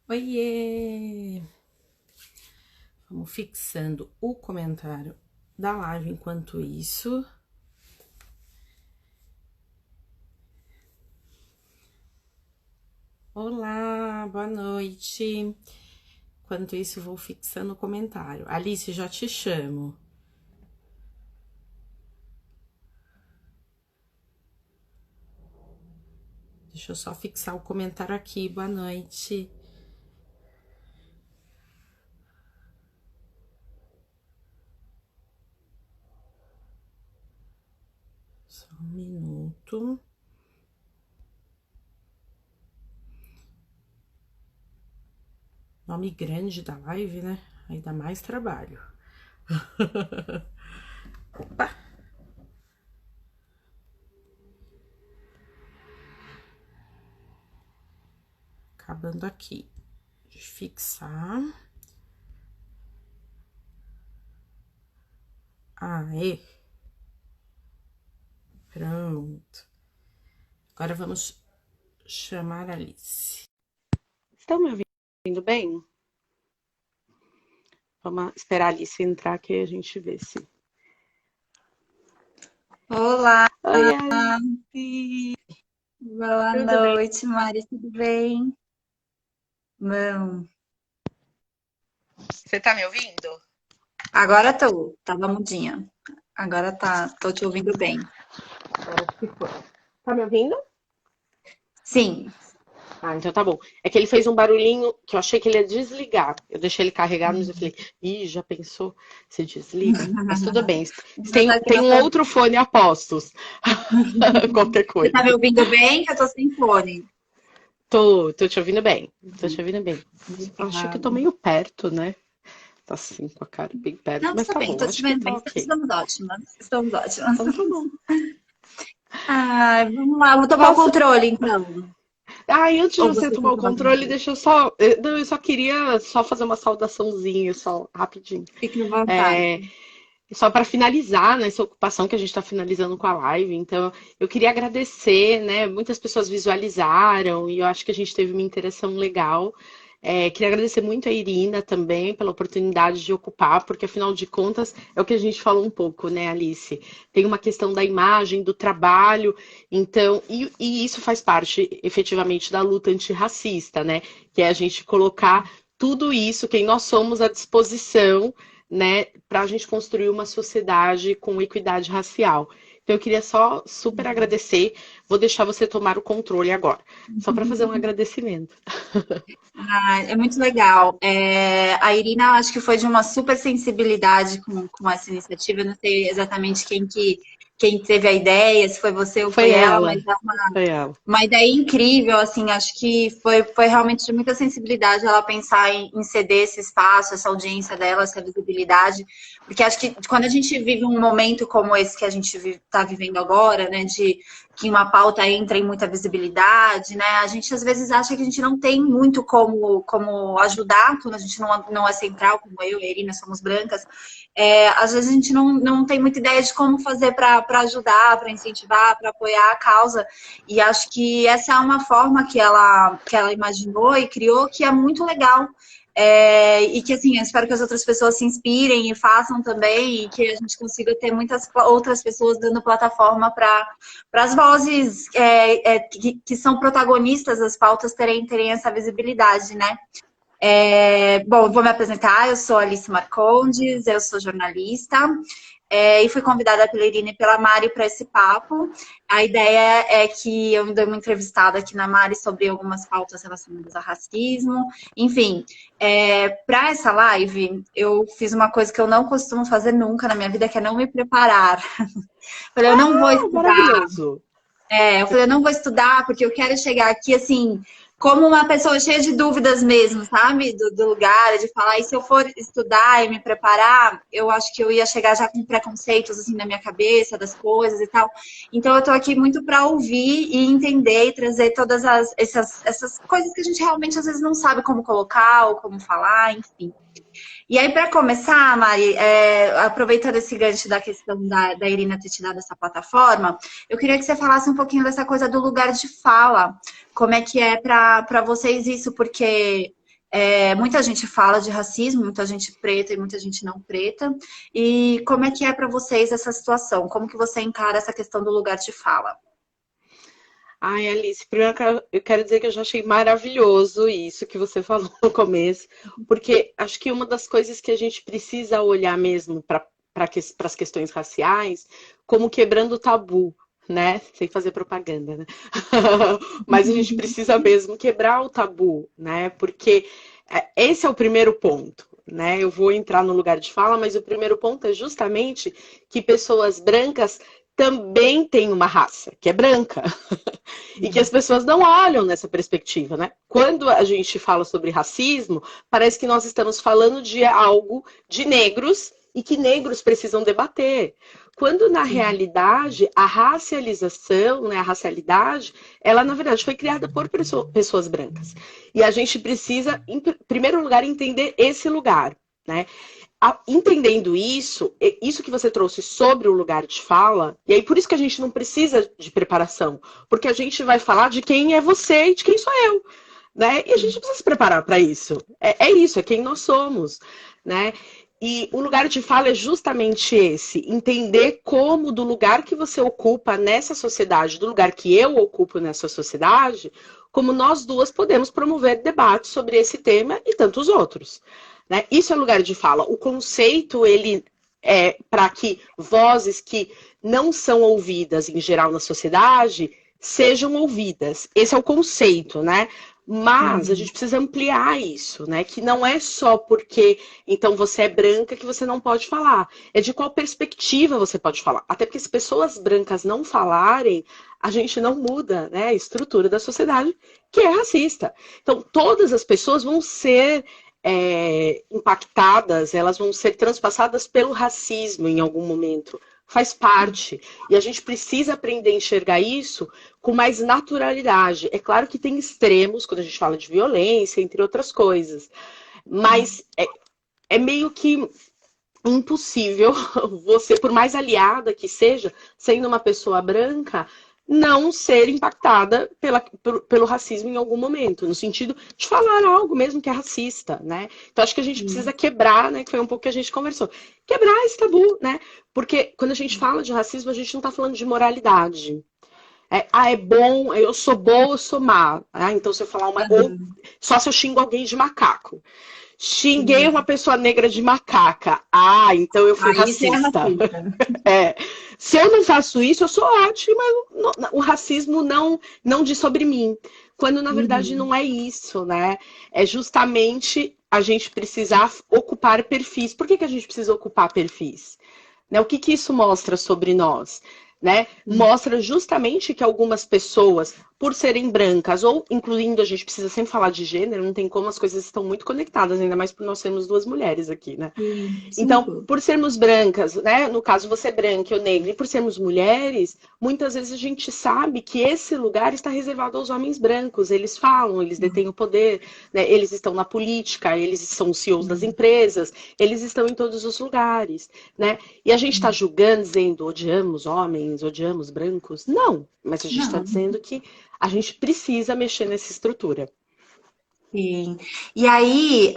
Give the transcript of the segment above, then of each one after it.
Oiê! Vamos fixando o comentário da live enquanto isso. Olá, boa noite. Enquanto isso, vou fixando o comentário. Alice, já te chamo. Deixa eu só fixar o comentário aqui. Boa noite. Só um minuto. Nome grande da live, né? Aí dá mais trabalho. Opa! Acabando aqui de fixar. Aê! Pronto. Agora vamos chamar a Alice. Estão me ouvindo bem? Vamos esperar a Alice entrar que a gente vê se. Olá, Oi, Alice! boa Tudo bem? noite, Mari, tudo bem? Não, Você tá me ouvindo? agora tava mudinha. Agora tô te ouvindo bem. Acho que foi. Tá me ouvindo? Sim. Ah, então tá bom. É que ele fez um barulhinho que eu achei que ele ia desligar. Eu deixei ele carregar, mas eu falei, ih, já pensou se desliga? Mas tudo bem. Então Tem, tá aqui tem um outro fone a postos. Qualquer Você tá coisa. me ouvindo bem? Que eu tô sem fone. Tô te ouvindo bem. Tô te ouvindo bem. Acho que Legal. tô meio perto, né? Tá assim, com a cara bem perto, Não, mas tudo tá bem, bom. tô te Acho que vendo tá bem. ok. Estamos ótimas, estamos ótimas. Então tá bom. Ai, vamos lá, vou tomar o Posso. controle, então. Ai, antes de Ou você você tomar quer o tomar o controle, controle? deixa eu só. Não, eu só queria só fazer uma saudaçãozinha, só rapidinho. Fique à vontade. É, só para finalizar nessa ocupação que a gente está finalizando com a live. Então, eu queria agradecer, né? Muitas pessoas visualizaram e eu acho que a gente teve uma interação legal. Queria agradecer muito a Irina também pela oportunidade de ocupar, porque afinal de contas é o que a gente falou um pouco, né, Alice? Tem uma questão da imagem, do trabalho, então, e isso faz parte efetivamente da luta antirracista, né? Que é a gente colocar tudo isso, quem nós somos, à disposição, né, para a gente construir uma sociedade com equidade racial. Então, eu queria só super agradecer. Vou deixar você tomar o controle agora, só para fazer um agradecimento. Ah, é muito legal. A Irina, acho que foi de uma super sensibilidade com essa iniciativa. Eu não sei exatamente quem teve a ideia, se foi você ou Foi foi ela, ela, mas é foi ela. uma ideia incrível, assim, acho que foi realmente de muita sensibilidade ela pensar em ceder esse espaço, essa audiência dela, essa visibilidade, porque acho que quando a gente vive um momento como esse que a gente está vivendo agora, né, de que uma pauta entra em muita visibilidade, né, a gente às vezes acha que a gente não tem muito como ajudar, quando a gente não é central, como eu e a Irina somos brancas, às vezes a gente não tem muita ideia de como fazer para ajudar, para incentivar, para apoiar a causa. E acho que essa é uma forma que ela imaginou e criou que é muito legal. E que, assim, eu espero que as outras pessoas se inspirem e façam também, e que a gente consiga ter muitas outras pessoas dando plataforma para as vozes que são protagonistas das pautas terem essa visibilidade, né? Bom, vou me apresentar, eu sou Alice Marcondes, eu sou jornalista, e fui convidada pela Irine e pela Mari para esse papo. A ideia é que eu me dei uma entrevistada aqui na Mari sobre algumas pautas relacionadas a racismo. Enfim, para essa live, eu fiz uma coisa que eu não costumo fazer nunca na minha vida, que é não me preparar. Falei, eu não vou Ah, estudar, maravilhoso. eu falei, eu não vou estudar porque eu quero chegar aqui, assim, como uma pessoa cheia de dúvidas mesmo, sabe? Do lugar, de falar, e se eu for estudar e me preparar, eu acho que eu ia chegar já com preconceitos, assim, na minha cabeça, das coisas e tal. Então, eu tô aqui muito para ouvir e entender e trazer todas essas coisas que a gente realmente, às vezes, não sabe como colocar ou como falar, enfim. E aí, para começar, Mari, aproveitando esse gancho da questão da Irina ter te dado essa plataforma, eu queria que você falasse um pouquinho dessa coisa do lugar de fala. Como é que é para vocês isso? Porque Muita gente fala de racismo, muita gente preta e muita gente não preta. E como é que é para vocês essa situação? Como que você encara essa questão do lugar de fala? Ai, Alice, primeiro eu quero dizer que eu já achei maravilhoso isso que você falou no começo, porque acho que uma das coisas que a gente precisa olhar mesmo para as questões raciais, como quebrando o tabu, né? Sem fazer propaganda, né? Mas a gente precisa mesmo quebrar o tabu, né? Porque esse é o primeiro ponto. Né? Eu vou entrar no lugar de fala, mas o primeiro ponto é justamente que pessoas brancas também têm uma raça, que é branca. E que as pessoas não olham nessa perspectiva, né? Quando a gente fala sobre racismo, parece que nós estamos falando de algo de negros e que negros precisam debater. Quando, na realidade, a racialização, né, a racialidade, ela, na verdade, foi criada por pessoas brancas. E a gente precisa, em primeiro lugar, entender esse lugar, né? Entendendo isso, isso que você trouxe sobre o lugar de fala, e aí por isso que a gente não precisa de preparação, porque a gente vai falar de quem é você e de quem sou eu, né? E a gente precisa se preparar para isso. É isso, é quem nós somos, né? E o lugar de fala é justamente esse, entender como do lugar que você ocupa nessa sociedade, do lugar que eu ocupo nessa sociedade, como nós duas podemos promover debates sobre esse tema e tantos outros. Né? Isso é lugar de fala. O conceito, ele é para que vozes que não são ouvidas em geral na sociedade sejam ouvidas. Esse é o conceito, né? Mas a gente precisa ampliar isso, né? Que não é só porque então você é branca que você não pode falar. É de qual perspectiva você pode falar. Até porque se pessoas brancas não falarem, a gente não muda, né, a estrutura da sociedade que é racista. Então, todas as pessoas vão ser impactadas, elas vão ser transpassadas pelo racismo em algum momento. Faz parte. E a gente precisa aprender a enxergar isso com mais naturalidade. É claro que tem extremos quando a gente fala de violência, entre outras coisas. Mas é meio que impossível você, por mais aliada que seja, sendo uma pessoa branca, não ser impactada pelo racismo em algum momento, no sentido de falar algo mesmo que é racista, né? Então acho que a gente precisa quebrar, né? Que foi um pouco que a gente conversou. Quebrar esse tabu, né? Porque quando a gente fala de racismo, a gente não está falando de moralidade. É bom, eu sou boa, eu sou má. Então se eu falar ou só se eu xingo alguém de macaco. Xinguei uma pessoa negra de macaca. Então eu fui racista. Se eu não faço isso, eu sou ótima. O racismo não diz sobre mim. Quando, na verdade, não é isso, né? É justamente a gente precisar ocupar perfis. Por que a gente precisa ocupar perfis? Né? O que isso mostra sobre nós? Né? Mostra justamente que algumas pessoas, por serem brancas, ou incluindo, a gente precisa sempre falar de gênero, não tem como, as coisas estão muito conectadas, ainda mais por nós sermos duas mulheres aqui, né? Então, por sermos brancas, né? No caso, você é branca, eu negra, e por sermos mulheres, muitas vezes a gente sabe que esse lugar está reservado aos homens brancos. Eles falam, eles detêm o poder, né? Eles estão na política, eles são os CEOs das empresas, eles estão em todos os lugares, né? E a gente está julgando, dizendo, odiamos homens, odiamos brancos? Não, mas a gente está dizendo que a gente precisa mexer nessa estrutura. Sim. E aí,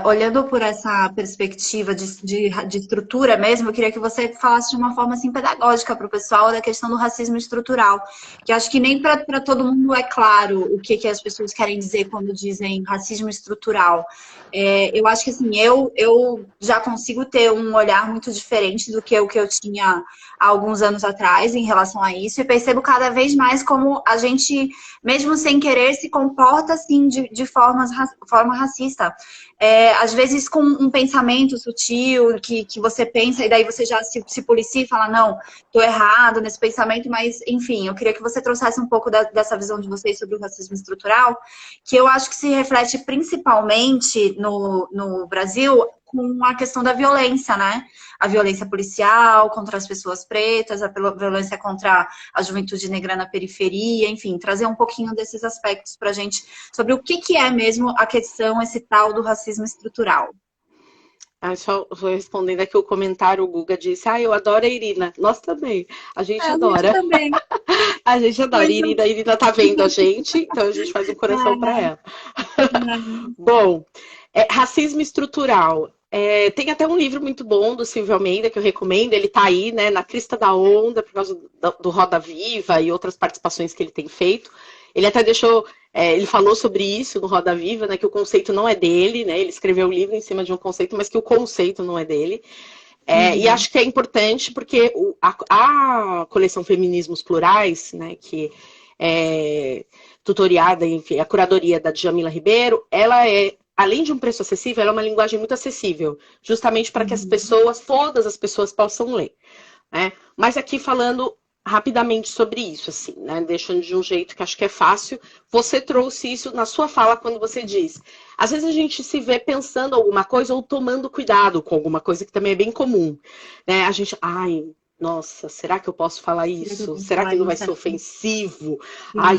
olhando por essa perspectiva de estrutura mesmo, eu queria que você falasse de uma forma assim, pedagógica para o pessoal da questão do racismo estrutural, que acho que nem para todo mundo é claro o que as pessoas querem dizer quando dizem racismo estrutural. Eu acho que assim, eu já consigo ter um olhar muito diferente do que o que eu tinha há alguns anos atrás em relação a isso, e percebo cada vez mais como a gente, mesmo sem querer, se comporta assim de forma racista. Às vezes com um pensamento sutil que você pensa e daí você já se policia e fala, não, tô errado nesse pensamento, mas enfim, eu queria que você trouxesse um pouco dessa visão de vocês sobre o racismo estrutural, que eu acho que se reflete principalmente no Brasil com a questão da violência, né? A violência policial contra as pessoas pretas, a violência contra a juventude negra na periferia, enfim, trazer um pouquinho desses aspectos para a gente sobre o que é mesmo a questão, esse tal do racismo estrutural. Só respondendo aqui o comentário, o Guga disse, eu adoro a Irina. Nós também. A gente A gente adora. também. A gente adora. Muito. A Irina tá vendo a gente, então a gente faz um coração para ela. Bom, racismo estrutural. Tem até um livro muito bom do Silvio Almeida que eu recomendo. Ele tá aí, né, na crista da onda por causa do Roda Viva e outras participações que ele tem feito. Ele até deixou, ele falou sobre isso no Roda Viva, né, que o conceito não é dele, né? Ele escreveu o livro em cima de um conceito, mas que o conceito não é dele. E acho que é importante porque a coleção Feminismos Plurais, né, que é tutoriada, enfim, a curadoria da Djamila Ribeiro, ela além de um preço acessível, ela é uma linguagem muito acessível, justamente para que as pessoas, todas as pessoas possam ler, né? Mas aqui falando rapidamente sobre isso, assim, né? Deixando de um jeito que acho que é fácil. Você trouxe isso na sua fala quando você diz. Às vezes a gente se vê pensando alguma coisa ou tomando cuidado com alguma coisa que também é bem comum, né? A gente, nossa, será que eu posso falar isso? Será que não vai ser ofensivo?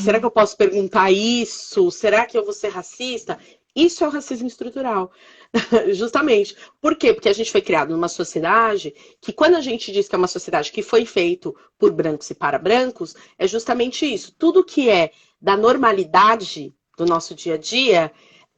Será que eu posso perguntar isso? Será que eu vou ser racista? Isso é o racismo estrutural, justamente. Por quê? Porque a gente foi criado numa sociedade que, quando a gente diz que é uma sociedade que foi feito por brancos e para brancos, é justamente isso. Tudo que é da normalidade do nosso dia a dia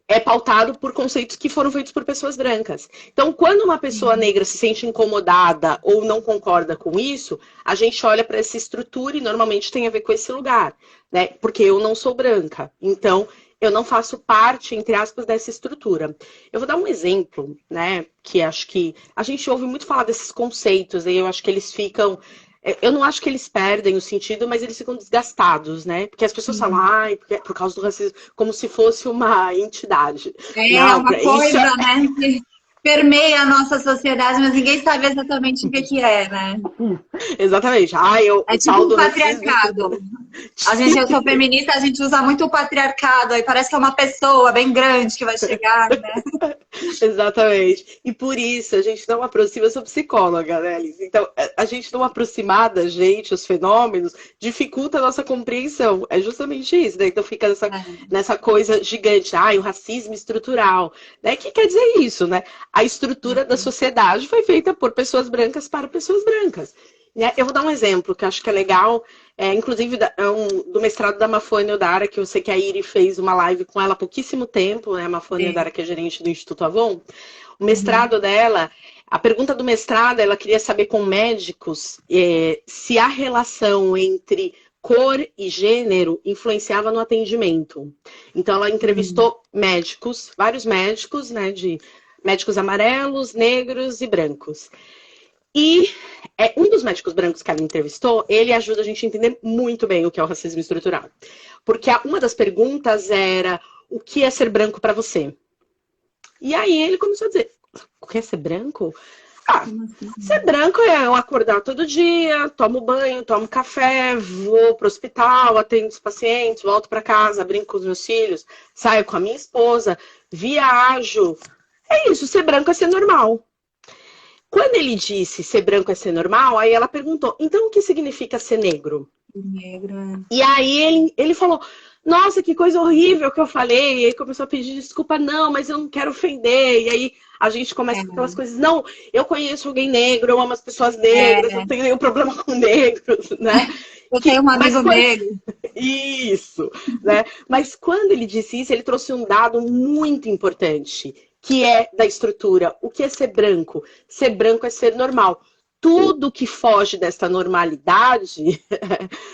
é pautado por conceitos que foram feitos por pessoas brancas. Então, quando uma pessoa negra se sente incomodada ou não concorda com isso, a gente olha para essa estrutura e normalmente tem a ver com esse lugar, né? Porque eu não sou branca. Então, eu não faço parte, entre aspas, dessa estrutura. Eu vou dar um exemplo, né? Que acho que a gente ouve muito falar desses conceitos, e eu acho que eles ficam. Eu não acho que eles perdem o sentido, mas eles ficam desgastados, né? Porque as pessoas falam, por causa do racismo, como se fosse uma entidade. Não, uma coisa, né? Que permeia a nossa sociedade, mas ninguém sabe exatamente o que é, né? Exatamente. É tipo um patriarcado. Eu sou feminista, a gente usa muito o patriarcado, aí parece que é uma pessoa bem grande que vai chegar, né? Exatamente. E por isso a gente não aproxima, eu sou psicóloga, né, Alice? Então, a gente não aproximar da gente os fenômenos dificulta a nossa compreensão. É justamente isso, né? Então fica nessa coisa gigante, o racismo estrutural. Né? O que quer dizer isso, né? A estrutura da sociedade foi feita por pessoas brancas para pessoas brancas. Eu vou dar um exemplo que eu acho que é legal, inclusive do mestrado da Mafone Odara, que eu sei que a Iri fez uma live com ela há pouquíssimo tempo, né? A Mafone Odara, que é gerente do Instituto Avon. O mestrado dela, a pergunta do mestrado, ela queria saber com médicos se a relação entre cor e gênero influenciava no atendimento. Então, ela entrevistou médicos, vários médicos, né? De médicos amarelos, negros e brancos. E um dos médicos brancos que ela entrevistou, ele ajuda a gente a entender muito bem o que é o racismo estrutural. Porque uma das perguntas era, o que é ser branco para você? E aí ele começou a dizer, o que é ser branco? Ser branco é eu acordar todo dia, tomo banho, tomo café, vou pro hospital, atendo os pacientes, volto para casa, brinco com os meus filhos, saio com a minha esposa, viajo. É isso, ser branco é ser normal. Quando ele disse ser branco é ser normal, aí ela perguntou, então o que significa ser negro? Negro. E aí ele falou, nossa, que coisa horrível que eu falei. E aí começou a pedir desculpa, não, mas eu não quero ofender. E aí a gente começa com aquelas coisas, não, eu conheço alguém negro, eu amo as pessoas negras, eu não tenho nenhum problema com negros, né? Eu tenho um amigo negro. Isso, né? Mas quando ele disse isso, ele trouxe um dado muito importante, que é da estrutura. O que é ser branco? Ser branco é ser normal. Tudo que foge dessa normalidade,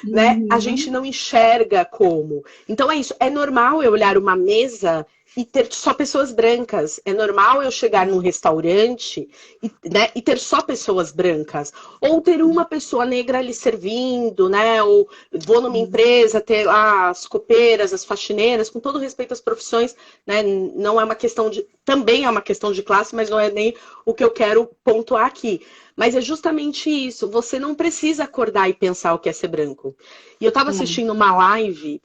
né, a gente não enxerga como. Então é isso. É normal eu olhar uma mesa e ter só pessoas brancas. É normal eu chegar num restaurante e ter só pessoas brancas. Ou ter uma pessoa negra ali servindo, né? Ou vou numa empresa, ter lá as copeiras, as faxineiras, com todo respeito às profissões, né? Não é uma questão de. Também é uma questão de classe, mas não é nem o que eu quero pontuar aqui. Mas é justamente isso. Você não precisa acordar e pensar o que é ser branco. E eu estava assistindo uma live.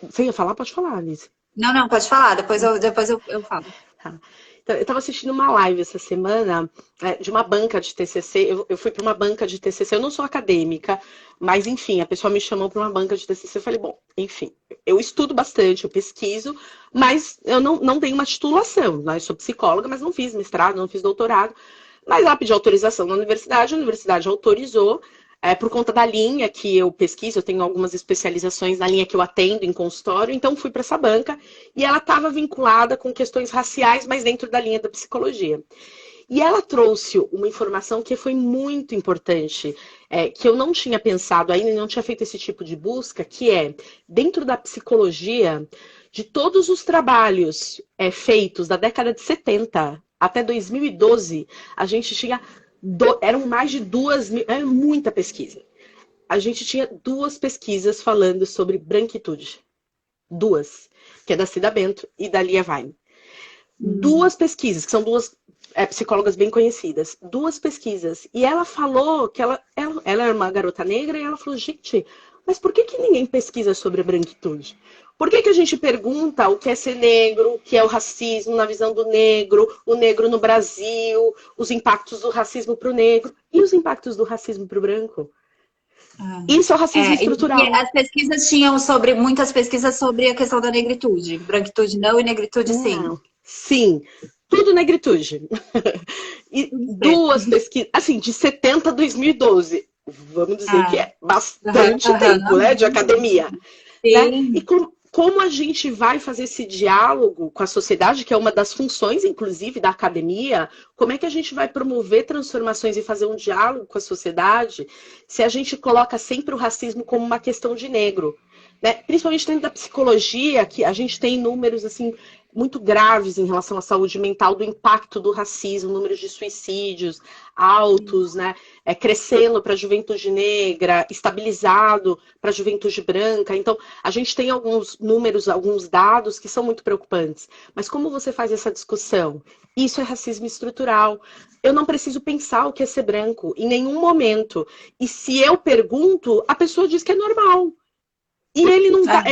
Você ia falar? Pode falar, Alice. Não, pode falar. Depois eu falo. Tá. Eu estava assistindo uma live essa semana de uma banca de TCC. Eu fui para uma banca de TCC. Eu não sou acadêmica, mas enfim, a pessoa me chamou para uma banca de TCC. Eu falei, bom, enfim, eu estudo bastante, eu pesquiso, mas eu não tenho uma titulação. Né? Eu sou psicóloga, mas não fiz mestrado, não fiz doutorado. Mas ela pediu autorização na universidade, a universidade autorizou. Por conta da linha que eu pesquiso, eu tenho algumas especializações na linha que eu atendo em consultório, então fui para essa banca e ela estava vinculada com questões raciais, mas dentro da linha da psicologia. E ela trouxe uma informação que foi muito importante, que eu não tinha pensado ainda e não tinha feito esse tipo de busca, que é, dentro da psicologia, de todos os trabalhos feitos da década de 70 até 2012, a gente tinha... eram mais de 2.000, é muita pesquisa. A gente tinha 2 pesquisas falando sobre branquitude. 2, que é da Cida Bento e da Lia Wein. 2 pesquisas, que são 2 psicólogas bem conhecidas. 2 pesquisas. E ela falou que ela era uma garota negra e ela falou, gente, mas por que ninguém pesquisa sobre a branquitude? Por que a gente pergunta o que é ser negro, o que é o racismo na visão do negro, o negro no Brasil, os impactos do racismo para o negro e os impactos do racismo para o branco? Isso é o racismo estrutural. E as pesquisas tinham muitas pesquisas sobre a questão da negritude. Branquitude não e negritude sim. Não. Sim, tudo negritude. E 2 pesquisas, assim, de 70 a 2012. Vamos dizer que é bastante tempo, né, de academia. Né? E como a gente vai fazer esse diálogo com a sociedade, que é uma das funções, inclusive, da academia, como é que a gente vai promover transformações e fazer um diálogo com a sociedade se a gente coloca sempre o racismo como uma questão de negro? Né? Principalmente dentro da psicologia, que a gente tem números assim muito graves em relação à saúde mental, do impacto do racismo, números de suicídios altos, né? Crescendo para a juventude negra, estabilizado para a juventude branca. Então, a gente tem alguns números, alguns dados que são muito preocupantes. Mas como você faz essa discussão? Isso é racismo estrutural. Eu não preciso pensar o que é ser branco em nenhum momento. E se eu pergunto, a pessoa diz que é normal. E ele não tá...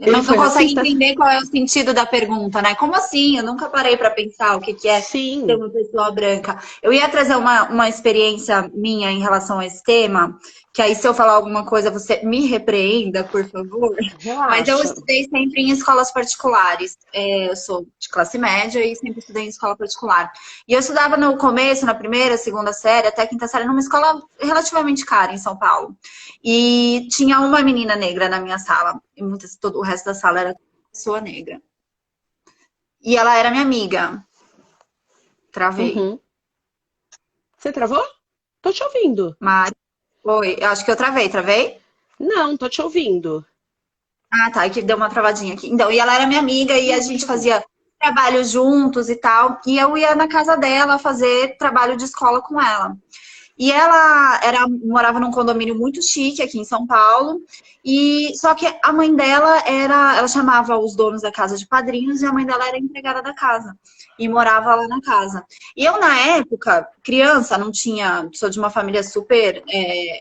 Ele não consegue racista. entender qual é o sentido da pergunta, né? Como assim? Eu nunca parei para pensar o que é Sim. ser uma pessoa branca. Eu ia trazer uma experiência minha em relação a esse tema, que aí se eu falar alguma coisa, você me repreenda, por favor. Relaxa. Mas eu estudei sempre em escolas particulares. Eu sou de classe média e sempre estudei em escola particular. E eu estudava no começo, na primeira, segunda série, até a quinta série, numa escola relativamente cara em São Paulo. E tinha uma menina negra na minha sala. E todo o resto da sala era pessoa negra. E ela era minha amiga. Travei. Uhum. Você travou? Tô te ouvindo. Mari, oi, eu acho que eu travei? Não, tô te ouvindo. Ah, tá, que deu uma travadinha aqui. Então, e ela era minha amiga e a gente fazia trabalho juntos e tal. E eu ia na casa dela fazer trabalho de escola com ela. E ela morava num condomínio muito chique aqui em São Paulo. E só que a mãe dela ela chamava os donos da casa de padrinhos e a mãe dela era empregada da casa. E morava lá na casa. E eu, na época, criança, não tinha... Sou de uma família super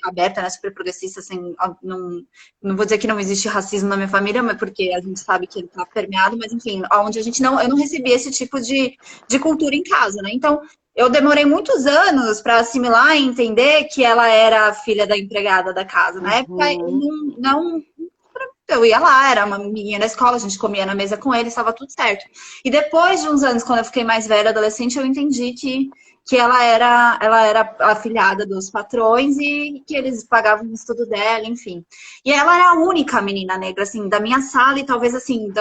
aberta, né? Super progressista, assim, não vou dizer que não existe racismo na minha família, mas porque a gente sabe que ele tá permeado, mas enfim, onde eu não recebi esse tipo de cultura em casa, né? Então, eu demorei muitos anos para assimilar e entender que ela era a filha da empregada da casa. Na época, eu ia lá, era uma amiguinha da escola, a gente comia na mesa com eles, estava tudo certo. E depois de uns anos, quando eu fiquei mais velha, adolescente, eu entendi que ela era a afilhada dos patrões e que eles pagavam o estudo dela, enfim. E ela era a única menina negra, assim, da minha sala e talvez, assim,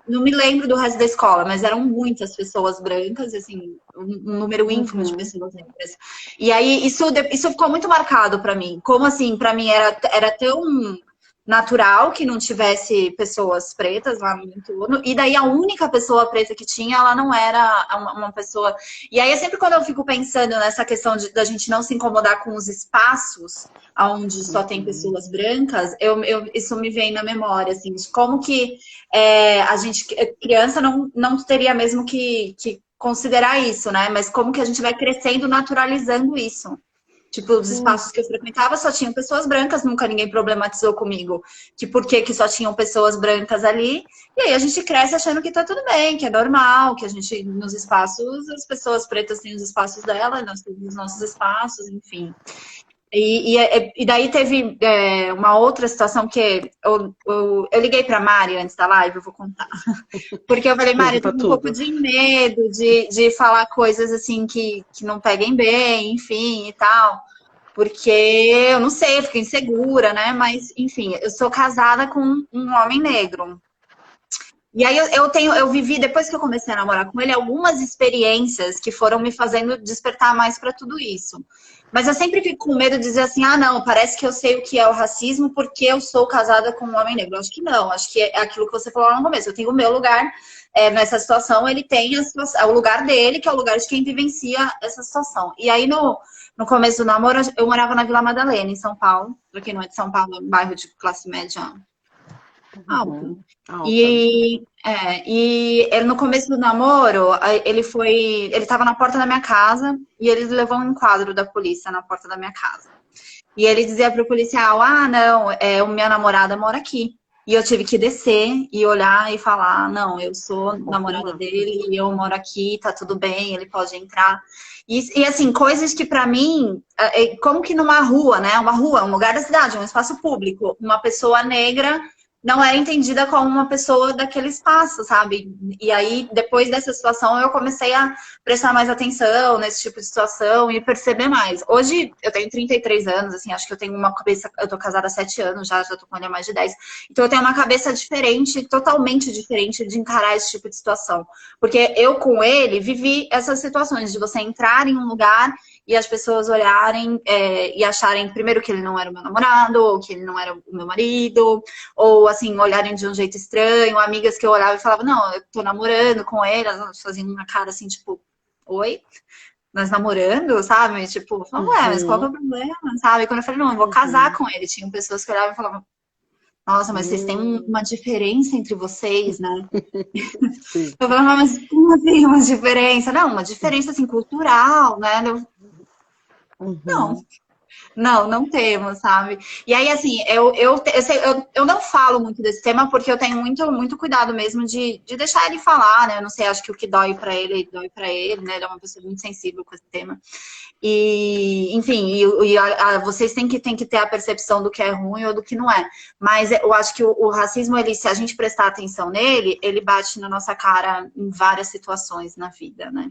não me lembro do resto da escola, mas eram muitas pessoas brancas, assim, um número ínfimo de pessoas negras. E aí, isso ficou muito marcado para mim. Como, assim, para mim era tão natural que não tivesse pessoas pretas lá no entorno, e daí a única pessoa preta que tinha, ela não era uma pessoa... E aí, sempre quando eu fico pensando nessa questão da gente não se incomodar com os espaços onde só tem pessoas brancas, isso me vem na memória, assim, de como que a gente, criança, não teria mesmo que considerar isso, né? Mas como que a gente vai crescendo naturalizando isso. Tipo, os espaços que eu frequentava só tinham pessoas brancas, nunca ninguém problematizou comigo que por que só tinham pessoas brancas ali. E aí a gente cresce achando que tá tudo bem, que é normal, que a gente, nos espaços, as pessoas pretas têm os espaços dela, nós temos os nossos espaços, enfim. E daí teve uma outra situação que eu liguei pra Mari antes da live, eu vou contar. Porque eu falei, Mari, eu tô com um pouco de medo de falar coisas assim que não peguem bem, enfim, e tal. Porque eu não sei, eu fico insegura, né? Mas, enfim, eu sou casada com um homem negro. E aí eu vivi, depois que eu comecei a namorar com ele, algumas experiências que foram me fazendo despertar mais pra tudo isso. Mas eu sempre fico com medo de dizer assim, ah, não, parece que eu sei o que é o racismo porque eu sou casada com um homem negro. Eu acho que não, acho que é aquilo que você falou lá no começo. Eu tenho o meu lugar nessa situação, ele tem o lugar dele, que é o lugar de quem vivencia essa situação. E aí, no começo do namoro, eu morava na Vila Madalena, em São Paulo. Pra quem não é de São Paulo, é um bairro de classe média alta. E ele, no começo do namoro, ele tava na porta da minha casa e ele levou um enquadro da polícia na porta da minha casa. E ele dizia pro policial, ah, não, o minha namorada mora aqui. E eu tive que descer e olhar e falar, não, eu sou namorada dele, eu moro aqui, tá tudo bem, ele pode entrar. E assim, coisas que pra mim, como que numa rua, né? Uma rua, um lugar da cidade, um espaço público, uma pessoa negra não era entendida como uma pessoa daquele espaço, sabe? E aí, depois dessa situação, eu comecei a prestar mais atenção nesse tipo de situação e perceber mais. Hoje, eu tenho 33 anos, assim, acho que eu tenho uma cabeça... Eu tô casada há 7 anos, já tô com ele há mais de 10. Então, eu tenho uma cabeça diferente, totalmente diferente de encarar esse tipo de situação. Porque eu, com ele, vivi essas situações de você entrar em um lugar e as pessoas olharem e acharem, primeiro, que ele não era o meu namorado, ou que ele não era o meu marido, ou, assim, olharem de um jeito estranho. Amigas que eu olhava e falava, não, eu tô namorando com ele, elas faziam uma cara assim, tipo, oi? Nós namorando, sabe? Tipo, ué, mas qual que é o problema, sabe? Quando eu falei, não, eu vou casar com ele, tinham pessoas que olhavam e falavam, nossa, mas vocês têm uma diferença entre vocês, né? Eu falava, mas como assim uma diferença? Não, uma diferença, assim, cultural, né? Não temos, sabe? E aí, assim, eu não falo muito desse tema porque eu tenho muito cuidado mesmo de deixar ele falar, né? Eu não sei, acho que o que dói pra ele, né? Ele é uma pessoa muito sensível com esse tema. E, enfim, vocês têm que ter a percepção do que é ruim ou do que não é. Mas eu acho que o racismo, se a gente prestar atenção nele, ele bate na nossa cara em várias situações na vida, né?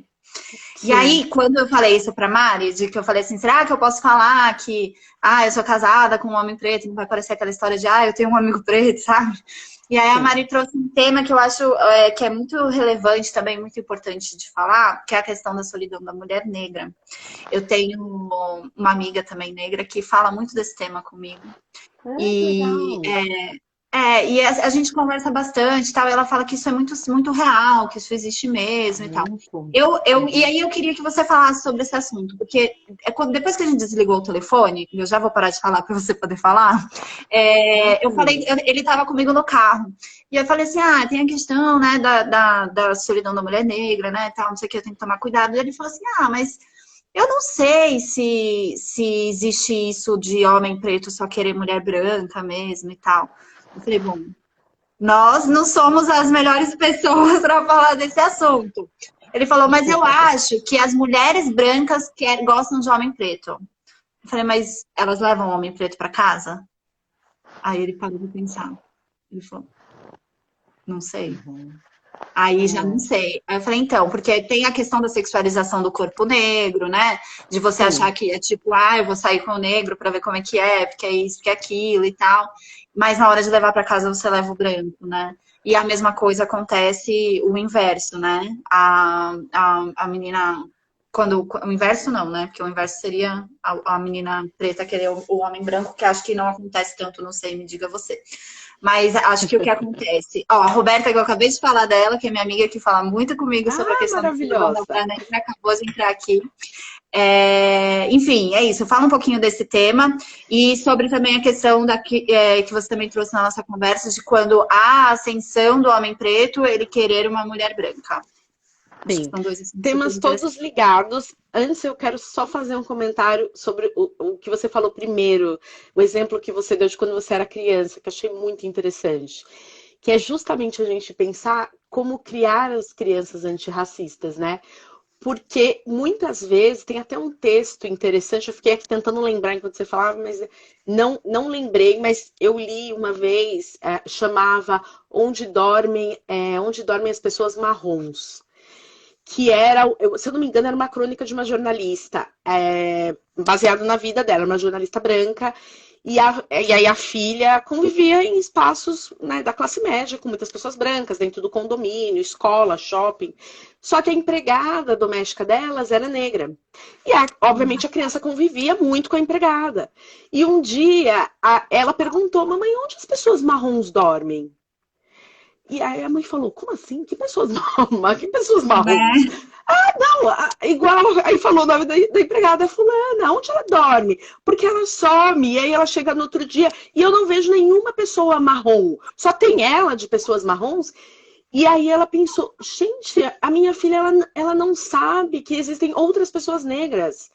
Sim. E aí, quando eu falei isso pra Mari, de que eu falei assim, será que eu posso falar que eu sou casada com um homem preto, não vai parecer aquela história de eu tenho um amigo preto, sabe? E aí a Mari trouxe um tema que eu acho que é muito relevante também, muito importante de falar, que é a questão da solidão da mulher negra. Eu tenho uma amiga também negra que fala muito desse tema comigo. E a gente conversa bastante e tal, e ela fala que isso é muito real, que isso existe mesmo e tal. E aí eu queria que você falasse sobre esse assunto, porque depois que a gente desligou o telefone, eu já vou parar de falar para você poder falar, eu falei, ele estava comigo no carro, e eu falei assim, tem a questão, né, da solidão da mulher negra, né, tal, não sei o que, eu tenho que tomar cuidado. E ele falou assim, mas eu não sei se existe isso de homem preto só querer mulher branca mesmo e tal. Eu falei, bom, nós não somos as melhores pessoas para falar desse assunto. Ele falou, mas eu acho que as mulheres brancas gostam de homem preto. Eu falei, mas elas levam homem preto para casa? Aí ele parou de pensar. Ele falou, não sei. Aí já não sei. Aí eu falei, então, porque tem a questão da sexualização do corpo negro, né? De você achar que é tipo, eu vou sair com o negro pra ver como é que é, porque é isso, porque é aquilo e tal. Mas na hora de levar pra casa você leva o branco, né? E a mesma coisa acontece o inverso, né? A menina... O inverso não, né? Porque o inverso seria a menina preta querer o homem branco, que acho que não acontece tanto, não sei, me diga você. Mas acho que o que acontece... a Roberta, que eu acabei de falar dela, que é minha amiga que fala muito comigo sobre a questão da mulher, acabou de entrar aqui. Enfim, é isso. Fala um pouquinho desse tema e sobre também a questão que você também trouxe na nossa conversa de quando há a ascensão do homem preto, ele querer uma mulher branca. Acho que Sim, são dois assuntos super temas interessantes. todos ligados. Antes eu quero só fazer um comentário sobre o que você falou primeiro, o exemplo que você deu de quando você era criança, que eu achei muito interessante, que é justamente a gente pensar como criar as crianças antirracistas, né? Porque muitas vezes tem até um texto interessante, eu fiquei aqui tentando lembrar enquanto você falava, mas não lembrei, mas eu li uma vez, chamava Onde Dormem as Pessoas Marrons, que era, se eu não me engano, era uma crônica de uma jornalista, baseado na vida dela, uma jornalista branca, e aí a filha convivia em espaços, né, da classe média, com muitas pessoas brancas, dentro do condomínio, escola, shopping. Só que a empregada doméstica delas era negra. E, obviamente, a criança convivia muito com a empregada. E um dia, ela perguntou, mamãe, onde as pessoas marrons dormem? E aí a mãe falou, como assim? Que pessoas marrons? Que pessoas marrons? Né? Não, igual, aí falou o nome da empregada, fulana, onde ela dorme? Porque ela some, e aí ela chega no outro dia, e eu não vejo nenhuma pessoa marrom, só tem ela de pessoas marrons. E aí ela pensou, gente, a minha filha, ela não sabe que existem outras pessoas negras.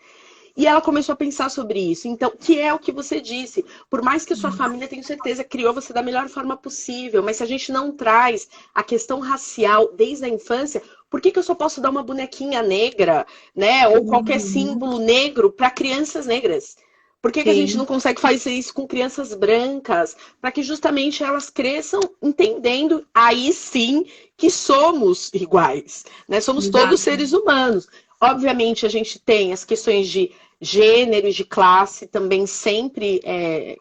E ela começou a pensar sobre isso. Então, que é o que você disse. Por mais que a sua família, tenho certeza, criou você da melhor forma possível, mas se a gente não traz a questão racial desde a infância, por que eu só posso dar uma bonequinha negra, né? Ou qualquer Uhum. símbolo negro para crianças negras? Por que a gente não Sim, consegue fazer isso com crianças brancas? Para que justamente elas cresçam entendendo, aí sim, que somos iguais, né? Somos todos exato. seres humanos. Obviamente, a gente tem as questões de gênero e de classe também sempre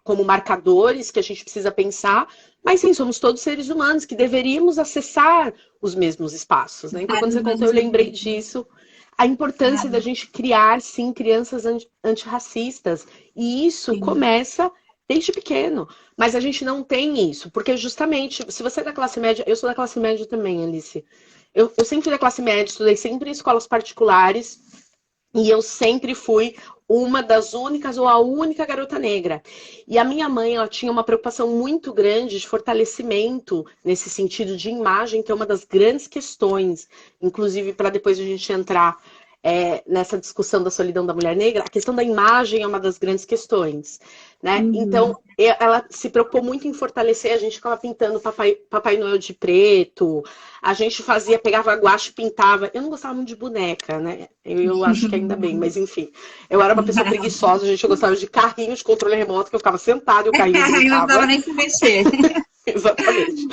como marcadores que a gente precisa pensar, mas sim, somos todos seres humanos que deveríamos acessar os mesmos espaços, né? Então, Estar quando nos você contou, eu mesmos lembrei ambientes. disso, a importância da gente criar, sim, crianças antirracistas. E isso Sim. começa desde pequeno. Mas a gente não tem isso, porque justamente, se você é da classe média, eu sou da classe média também, Alice. Eu sempre fui da classe média, estudei sempre em escolas particulares, e eu sempre fui uma das únicas ou a única garota negra. E a minha mãe, ela tinha uma preocupação muito grande de fortalecimento nesse sentido de imagem, que é uma das grandes questões, inclusive para depois a gente entrar nessa discussão da solidão da mulher negra, a questão da imagem é uma das grandes questões, né? Uhum. Então, ela se preocupou muito em fortalecer, a gente ficava pintando Papai Noel de preto, a gente pegava guache e pintava. Eu não gostava muito de boneca, né? Eu acho que ainda bem, mas enfim. Eu era uma pessoa preguiçosa, a gente gostava de carrinho de controle remoto, que eu ficava sentada e o carrinho Eu não precisava brincava. nem se mexer. Exatamente.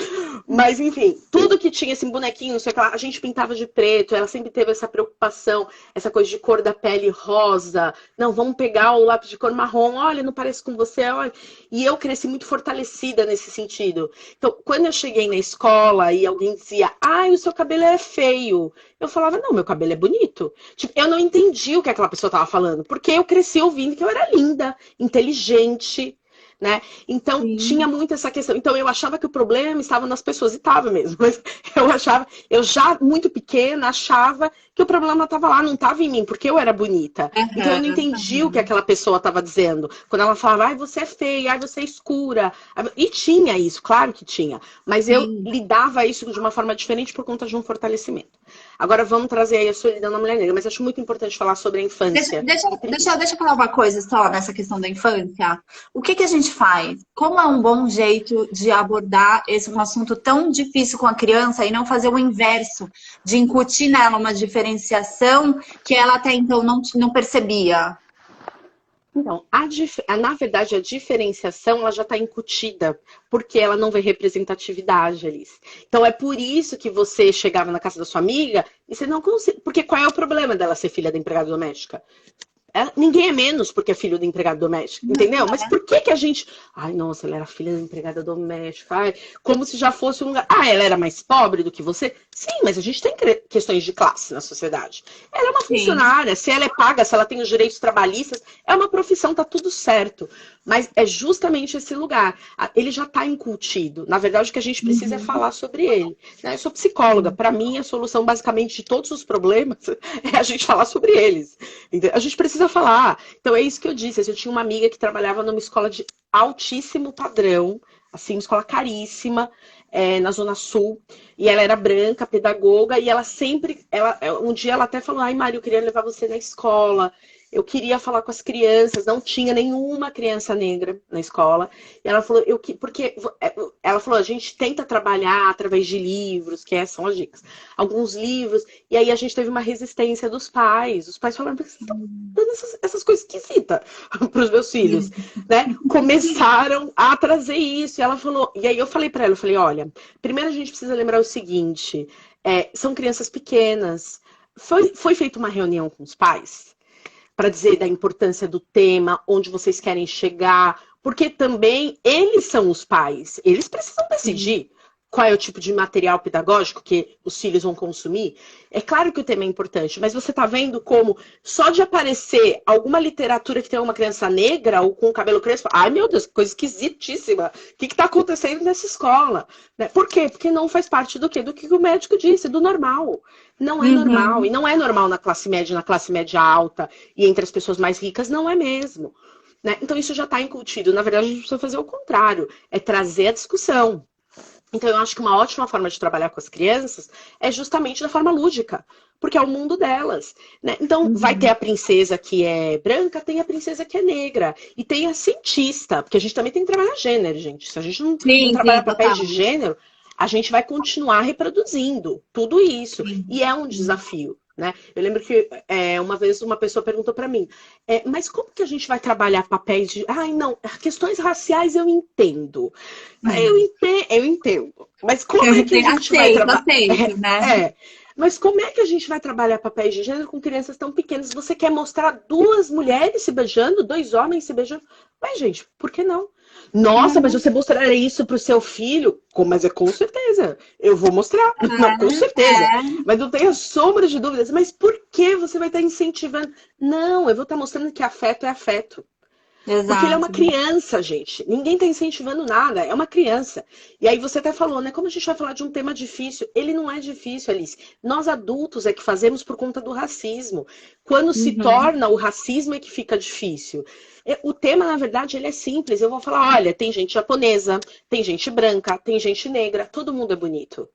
Mas, enfim, tudo que tinha assim, bonequinho, não sei o que lá, a gente pintava de preto. Ela sempre teve essa preocupação, essa coisa de cor da pele rosa. Não, vamos pegar o lápis de cor marrom. Olha, não parece com você. Olha. E eu cresci muito fortalecida nesse sentido. Então, quando eu cheguei na escola e alguém dizia, o seu cabelo é feio. Eu falava, não, meu cabelo é bonito. Tipo, eu não entendi o que aquela pessoa estava falando, porque eu cresci ouvindo que eu era linda, inteligente, né? Então, tinha Sim, muito essa questão. Então, eu achava que o problema estava nas pessoas, e estava mesmo. Mas eu já muito pequena, achava que o problema estava lá, não estava em mim, porque eu era bonita. Então, eu não aham, entendi o que aham. aquela pessoa estava dizendo. Quando ela falava, você é feia, você é escura. E tinha isso, claro que tinha. Mas eu Sim. lidava isso de uma forma diferente por conta de um fortalecimento. Agora, vamos trazer aí a solidão da mulher negra. Mas acho muito importante falar sobre a Deixa, infância. deixa, deixa, deixa eu falar uma coisa só nessa questão da infância. O que que a gente faz? Como é um bom jeito de abordar esse um assunto tão difícil com a criança e não fazer o inverso, de incutir nela uma diferenciação que ela até então não percebia? Então, na verdade, a diferenciação ela já está incutida, porque ela não vê representatividade, Alice. Então, é por isso que você chegava na casa da sua amiga e você não consegue. Porque qual é o problema dela ser filha da empregada doméstica? Ninguém é menos porque é filho da empregada doméstica, entendeu? Mas por que que a gente. Ai, nossa, ela era filha da empregada doméstica. Ai, como se já fosse um lugar. Ela era mais pobre do que você? Sim, mas a gente tem questões de classe na sociedade. Ela é uma Sim. funcionária, se ela é paga, se ela tem os direitos trabalhistas, é uma profissão, tá tudo certo. Mas é justamente esse lugar. Ele já está incutido. Na verdade, o que a gente precisa é Uhum. falar sobre ele. Né? Eu sou psicóloga. Sim. Para mim, a solução basicamente de todos os problemas é a gente falar sobre eles. A gente precisa falar. Então é isso que eu disse. Eu tinha uma amiga que trabalhava numa escola de altíssimo padrão, assim, uma escola caríssima, na Zona Sul, e ela era branca, pedagoga, e ela sempre, um dia ela até falou, ai, Mari, eu queria levar você na escola, eu queria falar com as crianças, não tinha nenhuma criança negra na escola, e ela falou, porque ela falou, a gente tenta trabalhar através de livros, são as dicas, alguns livros, e aí a gente teve uma resistência dos pais, os pais falaram, vocês estão dando essas coisas esquisitas para os meus filhos, né? Começaram a trazer isso, e ela falou, e aí eu falei para ela, eu falei, olha, primeiro a gente precisa lembrar o seguinte, são crianças pequenas, foi feita uma reunião com os pais, para dizer da importância do tema, onde vocês querem chegar, porque também eles são os pais, eles precisam decidir qual é o tipo de material pedagógico que os filhos vão consumir. É claro que o tema é importante, mas você está vendo como só de aparecer alguma literatura que tem uma criança negra ou com cabelo crespo, ai meu Deus, que coisa esquisitíssima, o que está acontecendo nessa escola? Né? Por quê? Porque não faz parte do quê? Do que o médico disse, do normal. Não é normal, e não é normal na classe média alta e entre as pessoas mais ricas, não é mesmo. Né? Então isso já está incutido. Na verdade, a gente precisa fazer o contrário, é trazer a discussão. Então eu acho que uma ótima forma de trabalhar com as crianças é justamente da forma lúdica, porque é o mundo delas. Né? Então vai ter a princesa que é branca, tem a princesa que é negra, e tem a cientista, porque a gente também tem que trabalhar gênero, gente. Se a gente não trabalhar papéis de gênero, a gente vai continuar reproduzindo tudo isso. E é um desafio. Né? Eu lembro que uma vez uma pessoa perguntou para mim, mas como que a gente vai trabalhar papéis de... Ai, não, questões raciais eu entendo. Eu entendo. Mas como é que a gente vai trabalhar... né? Mas como é que a gente vai trabalhar papéis de gênero com crianças tão pequenas? Você quer mostrar 2 mulheres se beijando, 2 homens se beijando? Mas, gente, por que não? Nossa, mas você mostraria isso pro seu filho? Mas com certeza. Eu vou mostrar, com certeza. Mas não tenha sombra de dúvidas. Mas por que você vai estar incentivando? Não, eu vou estar mostrando que afeto é afeto. Exato. Porque ele é uma criança, gente. Ninguém está incentivando nada. É uma criança. E aí você até falou, né? Como a gente vai falar de um tema difícil? Ele não é difícil, Alice. Nós adultos é que fazemos por conta do racismo. Quando se torna o racismo é que fica difícil. O tema, na verdade, ele é simples. Eu vou falar, olha, tem gente japonesa, tem gente branca, tem gente negra. Todo mundo é bonito.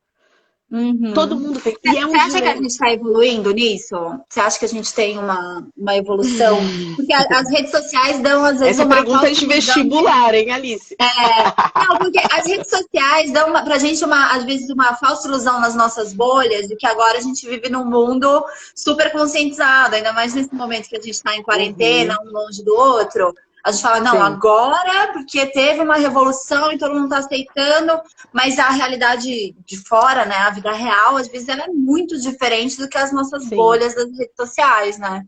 Todo mundo tem. E Você acha que a gente está evoluindo nisso? Você acha que a gente tem uma evolução? Porque as redes sociais dão, às vezes, essa pergunta é de vestibular, hein, Alice? Não, porque as redes sociais dão pra gente, às vezes, uma falsa ilusão nas nossas bolhas de que agora a gente vive num mundo super conscientizado, ainda mais nesse momento que a gente está em quarentena, um longe do outro. A gente fala, não, agora, porque teve uma revolução e todo mundo está aceitando, mas a realidade de fora, né, a vida real, às vezes ela é muito diferente do que as nossas bolhas das redes sociais, né?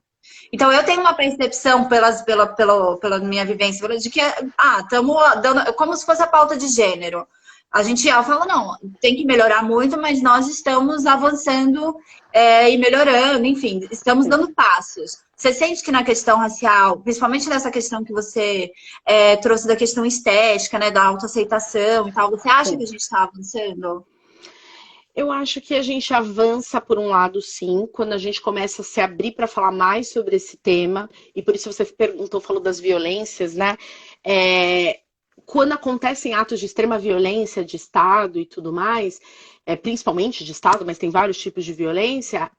Então eu tenho uma percepção pela minha vivência de que, estamos dando, como se fosse a pauta de gênero. A gente fala, não, tem que melhorar muito, mas nós estamos avançando e melhorando, enfim, estamos dando passos. Você sente que na questão racial, principalmente nessa questão que você trouxe da questão estética, né, da autoaceitação e tal, você acha que a gente está avançando? Eu acho que a gente avança por um lado, sim, quando a gente começa a se abrir para falar mais sobre esse tema, e por isso você falou das violências, né? Quando acontecem atos de extrema violência de Estado e tudo mais, principalmente de Estado, mas tem vários tipos de violência,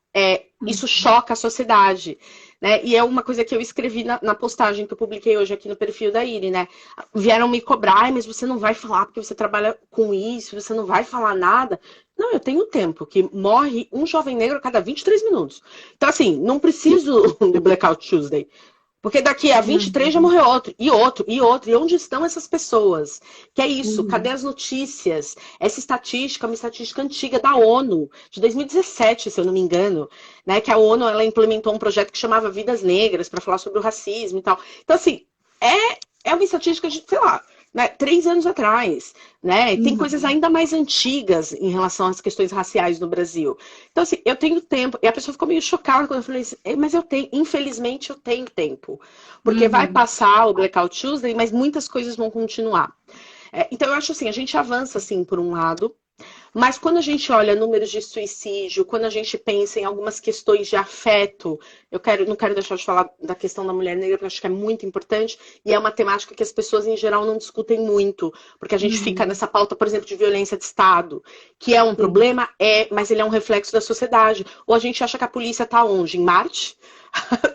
isso choca a sociedade. Né? E é uma coisa que eu escrevi na postagem que eu publiquei hoje aqui no perfil da Iri, né? Vieram me cobrar, mas você não vai falar porque você trabalha com isso, você não vai falar nada. Não, eu tenho tempo, que morre um jovem negro a cada 23 minutos. Então, assim, não preciso do Blackout Tuesday. Porque daqui a 23 já morreu outro, e outro, e outro. E onde estão essas pessoas? Que é isso, cadê as notícias? Essa estatística é uma estatística antiga da ONU, de 2017, se eu não me engano. Né? Que a ONU ela implementou um projeto que chamava Vidas Negras, para falar sobre o racismo e tal. Então, assim, é uma estatística de, sei lá, né, 3 anos atrás, né? Tem coisas ainda mais antigas em relação às questões raciais no Brasil. Então, assim, eu tenho tempo. E a pessoa ficou meio chocada quando eu falei assim, mas infelizmente eu tenho tempo. Porque vai passar o Blackout Tuesday, mas muitas coisas vão continuar. Então, eu acho assim, a gente avança, assim, por um lado. Mas quando a gente olha números de suicídio, quando a gente pensa em algumas questões de afeto, não quero deixar de falar da questão da mulher negra, porque eu acho que é muito importante, e é uma temática que as pessoas em geral não discutem muito, porque a gente fica nessa pauta, por exemplo, de violência de Estado, que é um problema, mas ele é um reflexo da sociedade. Ou a gente acha que a polícia está onde? Em Marte?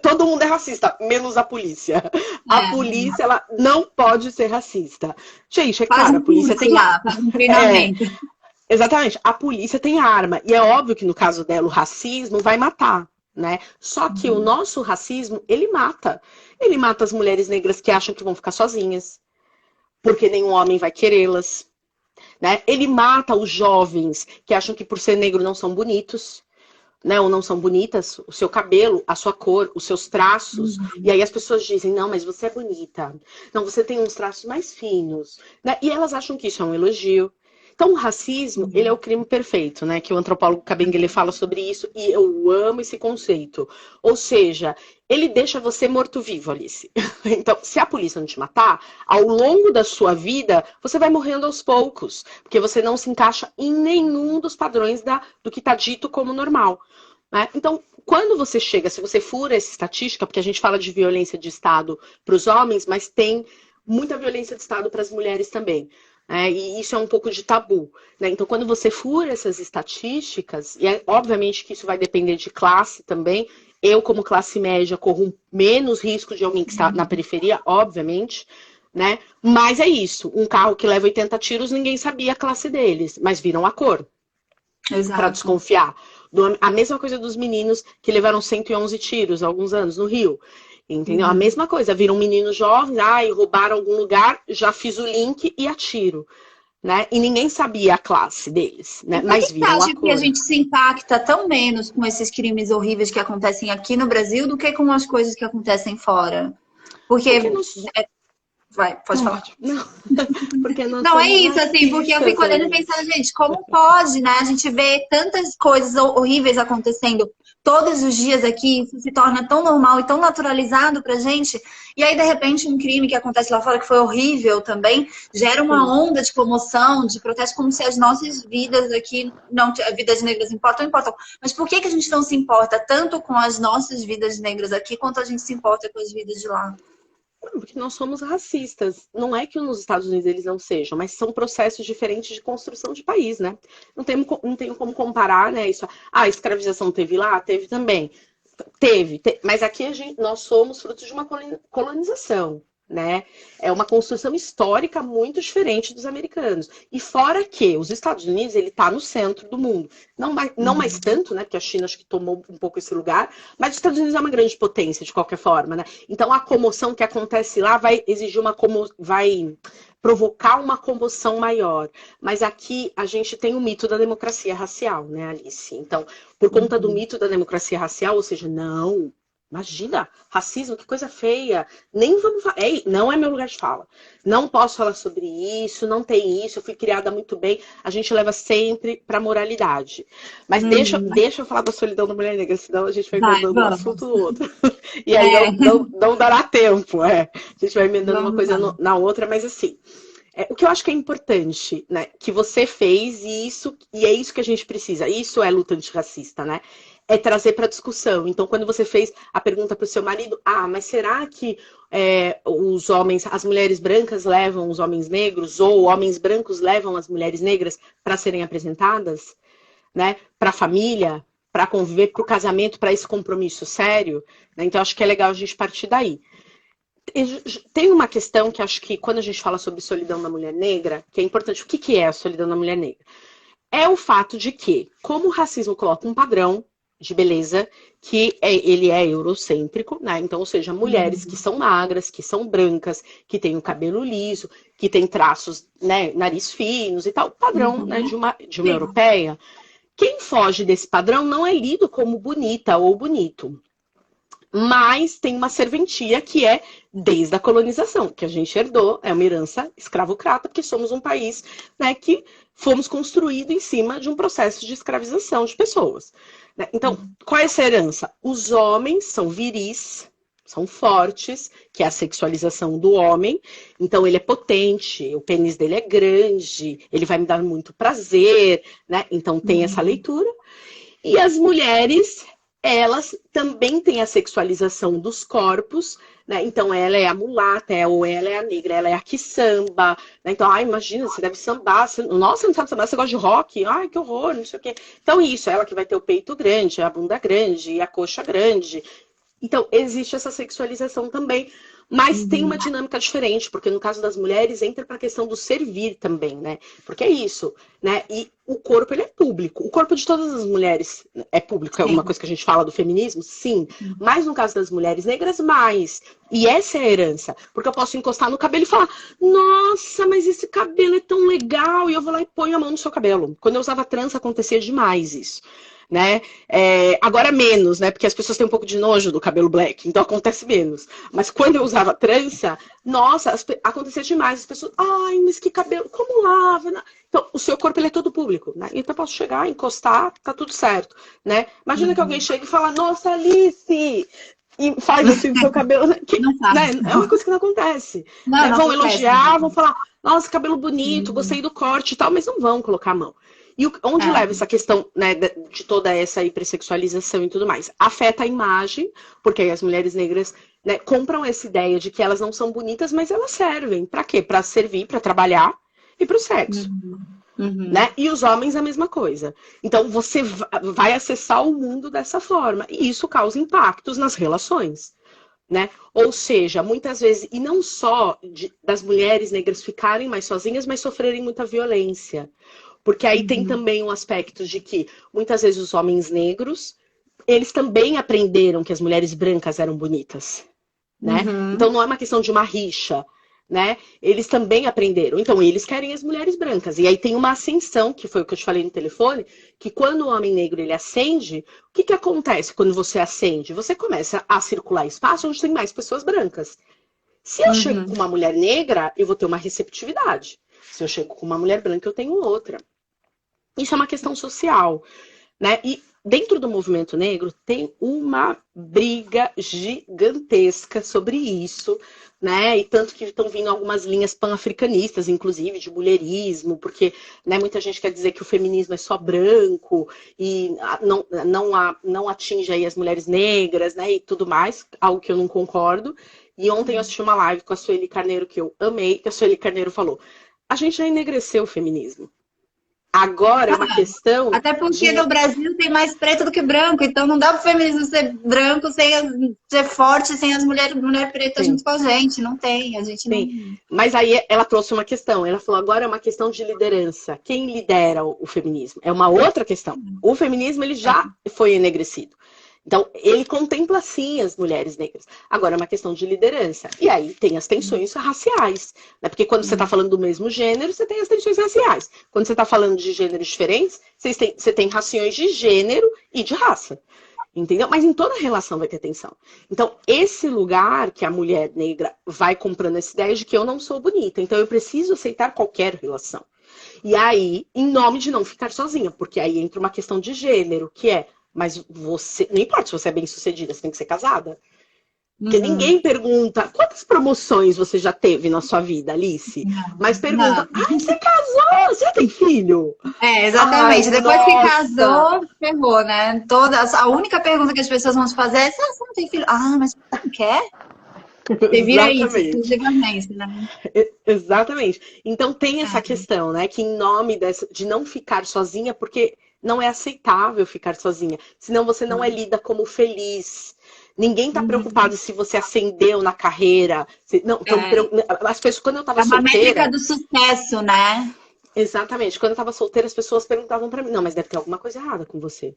Todo mundo é racista, menos a polícia. A polícia, ela não pode ser racista. Gente, é claro, a polícia tem um treinamento. Exatamente, a polícia tem arma. E é óbvio que no caso dela o racismo vai matar, né? Só que o nosso racismo, ele mata. Ele mata as mulheres negras que acham que vão ficar sozinhas, porque nenhum homem vai querê-las, né? Ele mata os jovens que acham que por ser negro não são bonitos, né? Ou não são bonitas, o seu cabelo, a sua cor, os seus traços. E aí as pessoas dizem, não, mas você é bonita. Não, você tem uns traços mais finos, né? E elas acham que isso é um elogio. Então, o racismo, ele é o crime perfeito, né? Que o antropólogo Kabengele fala sobre isso, e eu amo esse conceito. Ou seja, ele deixa você morto-vivo, Alice. Então, se a polícia não te matar, ao longo da sua vida, você vai morrendo aos poucos, porque você não se encaixa em nenhum dos padrões do que está dito como normal, né? Então, quando você chega, se você fura essa estatística, porque a gente fala de violência de Estado para os homens, mas tem muita violência de Estado para as mulheres também. E isso é um pouco de tabu, né? Então, quando você fura essas estatísticas, e obviamente que isso vai depender de classe também, eu, como classe média, corro menos risco de alguém que está na periferia, obviamente, né? Mas é isso, um carro que leva 80 tiros, ninguém sabia a classe deles, mas viram a cor para desconfiar. A mesma coisa dos meninos que levaram 111 tiros há alguns anos no Rio. Entendeu? A mesma coisa, viram meninos jovens, roubaram algum lugar, já fiz o link e atiro, né? E ninguém sabia a classe deles, né? Mas viram a cor. Você acha que a gente se impacta tão menos com esses crimes horríveis que acontecem aqui no Brasil do que com as coisas que acontecem fora? Porque pode falar. Não, porque não é isso, assim, porque eu fico olhando e pensando, gente, como pode, né? A gente vê tantas coisas horríveis acontecendo todos os dias aqui, isso se torna tão normal e tão naturalizado pra gente, e aí, de repente, um crime que acontece lá fora, que foi horrível também, gera uma onda de comoção, de protesto, como se as nossas vidas aqui, não, vidas negras importam, mas por que a gente não se importa tanto com as nossas vidas negras aqui, quanto a gente se importa com as vidas de lá? Porque nós somos racistas. Não é que nos Estados Unidos eles não sejam, mas são processos diferentes de construção de país, né? Não tenho como comparar, né? Isso. A escravização teve lá? Teve também. Teve. Mas aqui nós somos frutos de uma colonização, né? É uma construção histórica muito diferente dos americanos. E fora que os Estados Unidos, ele está no centro do mundo. Não mais tanto, né? Porque a China acho que tomou um pouco esse lugar, mas os Estados Unidos é uma grande potência, de qualquer forma, né? Então a comoção que acontece lá vai exigir vai provocar uma comoção maior. Mas aqui a gente tem o mito da democracia racial, né, Alice? Então, por conta do mito da democracia racial, ou seja, não... Imagina, racismo, que coisa feia. Nem vamos falar. Não é meu lugar de fala. Não posso falar sobre isso, não tem isso. Eu fui criada muito bem. A gente leva sempre pra moralidade. Mas deixa eu falar da solidão da mulher negra, senão a gente vai emendando um assunto no outro. E aí não dará tempo. A gente vai emendando uma coisa na outra, mas assim. O que eu acho que é importante, né? Que você fez e é isso que a gente precisa. Isso é luta antirracista, né? É trazer para discussão. Então, quando você fez a pergunta para o seu marido, mas será que os homens, as mulheres brancas levam os homens negros, ou homens brancos levam as mulheres negras para serem apresentadas, né? Para a família, para conviver, para o casamento, para esse compromisso sério, né? Então, acho que é legal a gente partir daí. Tem uma questão que acho que quando a gente fala sobre solidão da mulher negra, que é importante. O que é a solidão da mulher negra? É o fato de que, como o racismo coloca um padrão de beleza, que ele é eurocêntrico, né? Então, ou seja, mulheres que são magras, que são brancas, que têm o cabelo liso, que têm traços, né, nariz finos e tal, padrão, né, de uma europeia. Quem foge desse padrão não é lido como bonita ou bonito. Mas tem uma serventia que é desde a colonização, que a gente herdou, é uma herança escravocrata, porque somos um país, né, que fomos construídos em cima de um processo de escravização de pessoas. Então, qual é essa herança? Os homens são viris, são fortes, que é a sexualização do homem. Então, ele é potente, o pênis dele é grande, ele vai me dar muito prazer, né? Então, tem essa leitura. E as mulheres, elas também têm a sexualização dos corpos, né? Então, ela é a mulata, ou ela é a negra, ela é a que samba. Né? Então, imagina, você deve sambar. Nossa, você não sabe sambar, você gosta de rock? Ai, que horror, não sei o quê. Então, isso, ela que vai ter o peito grande, a bunda grande, e a coxa grande. Então, existe essa sexualização também, mas tem uma dinâmica diferente, porque no caso das mulheres entra para a questão do servir também, né? Porque é isso, né? E o corpo, ele é público. O corpo de todas as mulheres é público, é alguma coisa que a gente fala do feminismo? Sim. Mas no caso das mulheres negras, mais. E essa é a herança. Porque eu posso encostar no cabelo e falar, nossa, mas esse cabelo é tão legal, e eu vou lá e ponho a mão no seu cabelo. Quando eu usava trança, acontecia demais isso. Né? Agora menos, né? Porque as pessoas têm um pouco de nojo do cabelo black, então acontece menos. Mas quando eu usava trança, nossa, acontecia demais. As pessoas, ai, mas que cabelo, como lava? Então, o seu corpo ele é todo público, né? Então eu posso chegar, encostar, tá tudo certo, né? Imagina que alguém chega e fala, nossa, Alice! E faz assim no seu cabelo, que, não faz, né? É uma coisa que não acontece. Não, né? não Vão acontece, elogiar, não. vão falar, nossa, cabelo bonito, gostei do corte e tal, mas não vão colocar a mão. E onde leva essa questão, né, de toda essa hipersexualização e tudo mais? Afeta a imagem, porque aí as mulheres negras, né, compram essa ideia de que elas não são bonitas, mas elas servem. Pra quê? Pra servir, pra trabalhar e pro sexo. Né? E os homens a mesma coisa. Então você vai acessar o mundo dessa forma. E isso causa impactos nas relações. Né? Ou seja, muitas vezes, e não só das mulheres negras ficarem mais sozinhas, mas sofrerem muita violência. Porque aí tem também um aspecto de que, muitas vezes, os homens negros, eles também aprenderam que as mulheres brancas eram bonitas, né? Então não é uma questão de uma rixa, né? Eles também aprenderam. Então eles querem as mulheres brancas. E aí tem uma ascensão, que foi o que eu te falei no telefone, que quando o homem negro ele ascende, o que acontece quando você ascende? Você começa a circular espaço onde tem mais pessoas brancas. Se eu chego com uma mulher negra, eu vou ter uma receptividade. Se eu chego com uma mulher branca, eu tenho outra. Isso é uma questão social, né? E dentro do movimento negro tem uma briga gigantesca sobre isso, né? E tanto que estão vindo algumas linhas pan-africanistas, inclusive, de mulherismo, porque, né, muita gente quer dizer que o feminismo é só branco e não atinge aí as mulheres negras, né? E tudo mais, algo que eu não concordo. E ontem eu assisti uma live com a Sueli Carneiro, que eu amei, que a Sueli Carneiro falou, a gente já enegreceu o feminismo. Agora é uma questão... Até porque no Brasil tem mais preto do que branco, então não dá pro feminismo ser branco, sem ser forte, sem as mulher preta junto com a gente. Não tem, a gente não... Mas aí ela trouxe uma questão, ela falou, agora é uma questão de liderança. Quem lidera o feminismo? É uma outra questão. O feminismo, ele já foi enegrecido. Então, ele contempla, sim, as mulheres negras. Agora, é uma questão de liderança. E aí tem as tensões raciais. Né? Porque quando você está falando do mesmo gênero, você tem as tensões raciais. Quando você está falando de gêneros diferentes, você tem raciões de gênero e de raça. Entendeu? Mas em toda relação vai ter tensão. Então, esse lugar que a mulher negra vai comprando essa ideia de que eu não sou bonita. Então, eu preciso aceitar qualquer relação. E aí, em nome de não ficar sozinha. Porque aí entra uma questão de gênero, que é... Mas você, não importa se você é bem sucedida, você tem que ser casada. Porque ninguém pergunta, quantas promoções você já teve na sua vida, Alice? Mas pergunta, você casou, você tem filho? Exatamente. Depois nossa. que casou, ferrou, né? A única pergunta que as pessoas vão te fazer é, você não tem filho? Ah, mas você não quer? Você vira isso, exclusivamente, né? Exatamente. Então tem essa questão, né? Que em nome de não ficar sozinha, porque não é aceitável ficar sozinha. Senão você não é lida como feliz. Ninguém tá preocupado se você ascendeu na carreira. As pessoas, quando eu tava solteira... É uma métrica do sucesso, né? Exatamente. Quando eu tava solteira, as pessoas perguntavam pra mim, não, mas deve ter alguma coisa errada com você.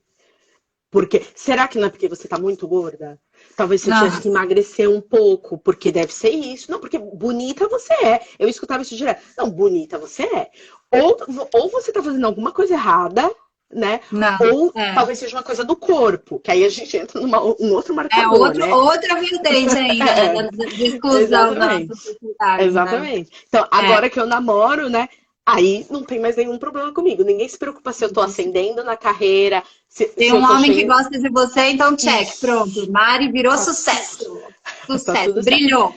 Porque, será que não é porque você tá muito gorda? Talvez você tivesse que emagrecer um pouco, porque deve ser isso. Não, porque bonita você é. Eu escutava isso direto. Não, bonita você é. Ou você tá fazendo alguma coisa errada, né? Ou talvez seja uma coisa do corpo, que aí a gente entra um outro marcador, né? Outra vertente ainda, da discussão da sociedade. Exatamente. Né? Então, agora que eu namoro, né? aí não tem mais nenhum problema comigo. Ninguém se preocupa se eu tô ascendendo na carreira, se Tem eu um tô homem que cheio... gosta de você, então check, Isso. pronto. Mari virou Tá, sucesso. tá Sucesso, tudo certo. brilhou.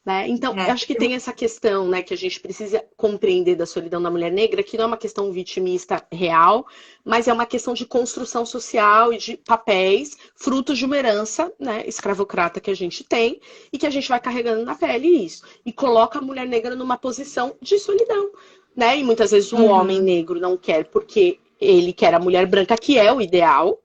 Né? Então, É. eu acho que tem essa questão, né, que a gente precisa compreender da solidão da mulher negra, que não é uma questão vitimista real, mas é uma questão de construção social e de papéis, frutos de uma herança, né, escravocrata que a gente tem e que a gente vai carregando na pele isso. E coloca a mulher negra numa posição de solidão. Né? E muitas vezes o homem negro não quer porque ele quer a mulher branca, que é o ideal,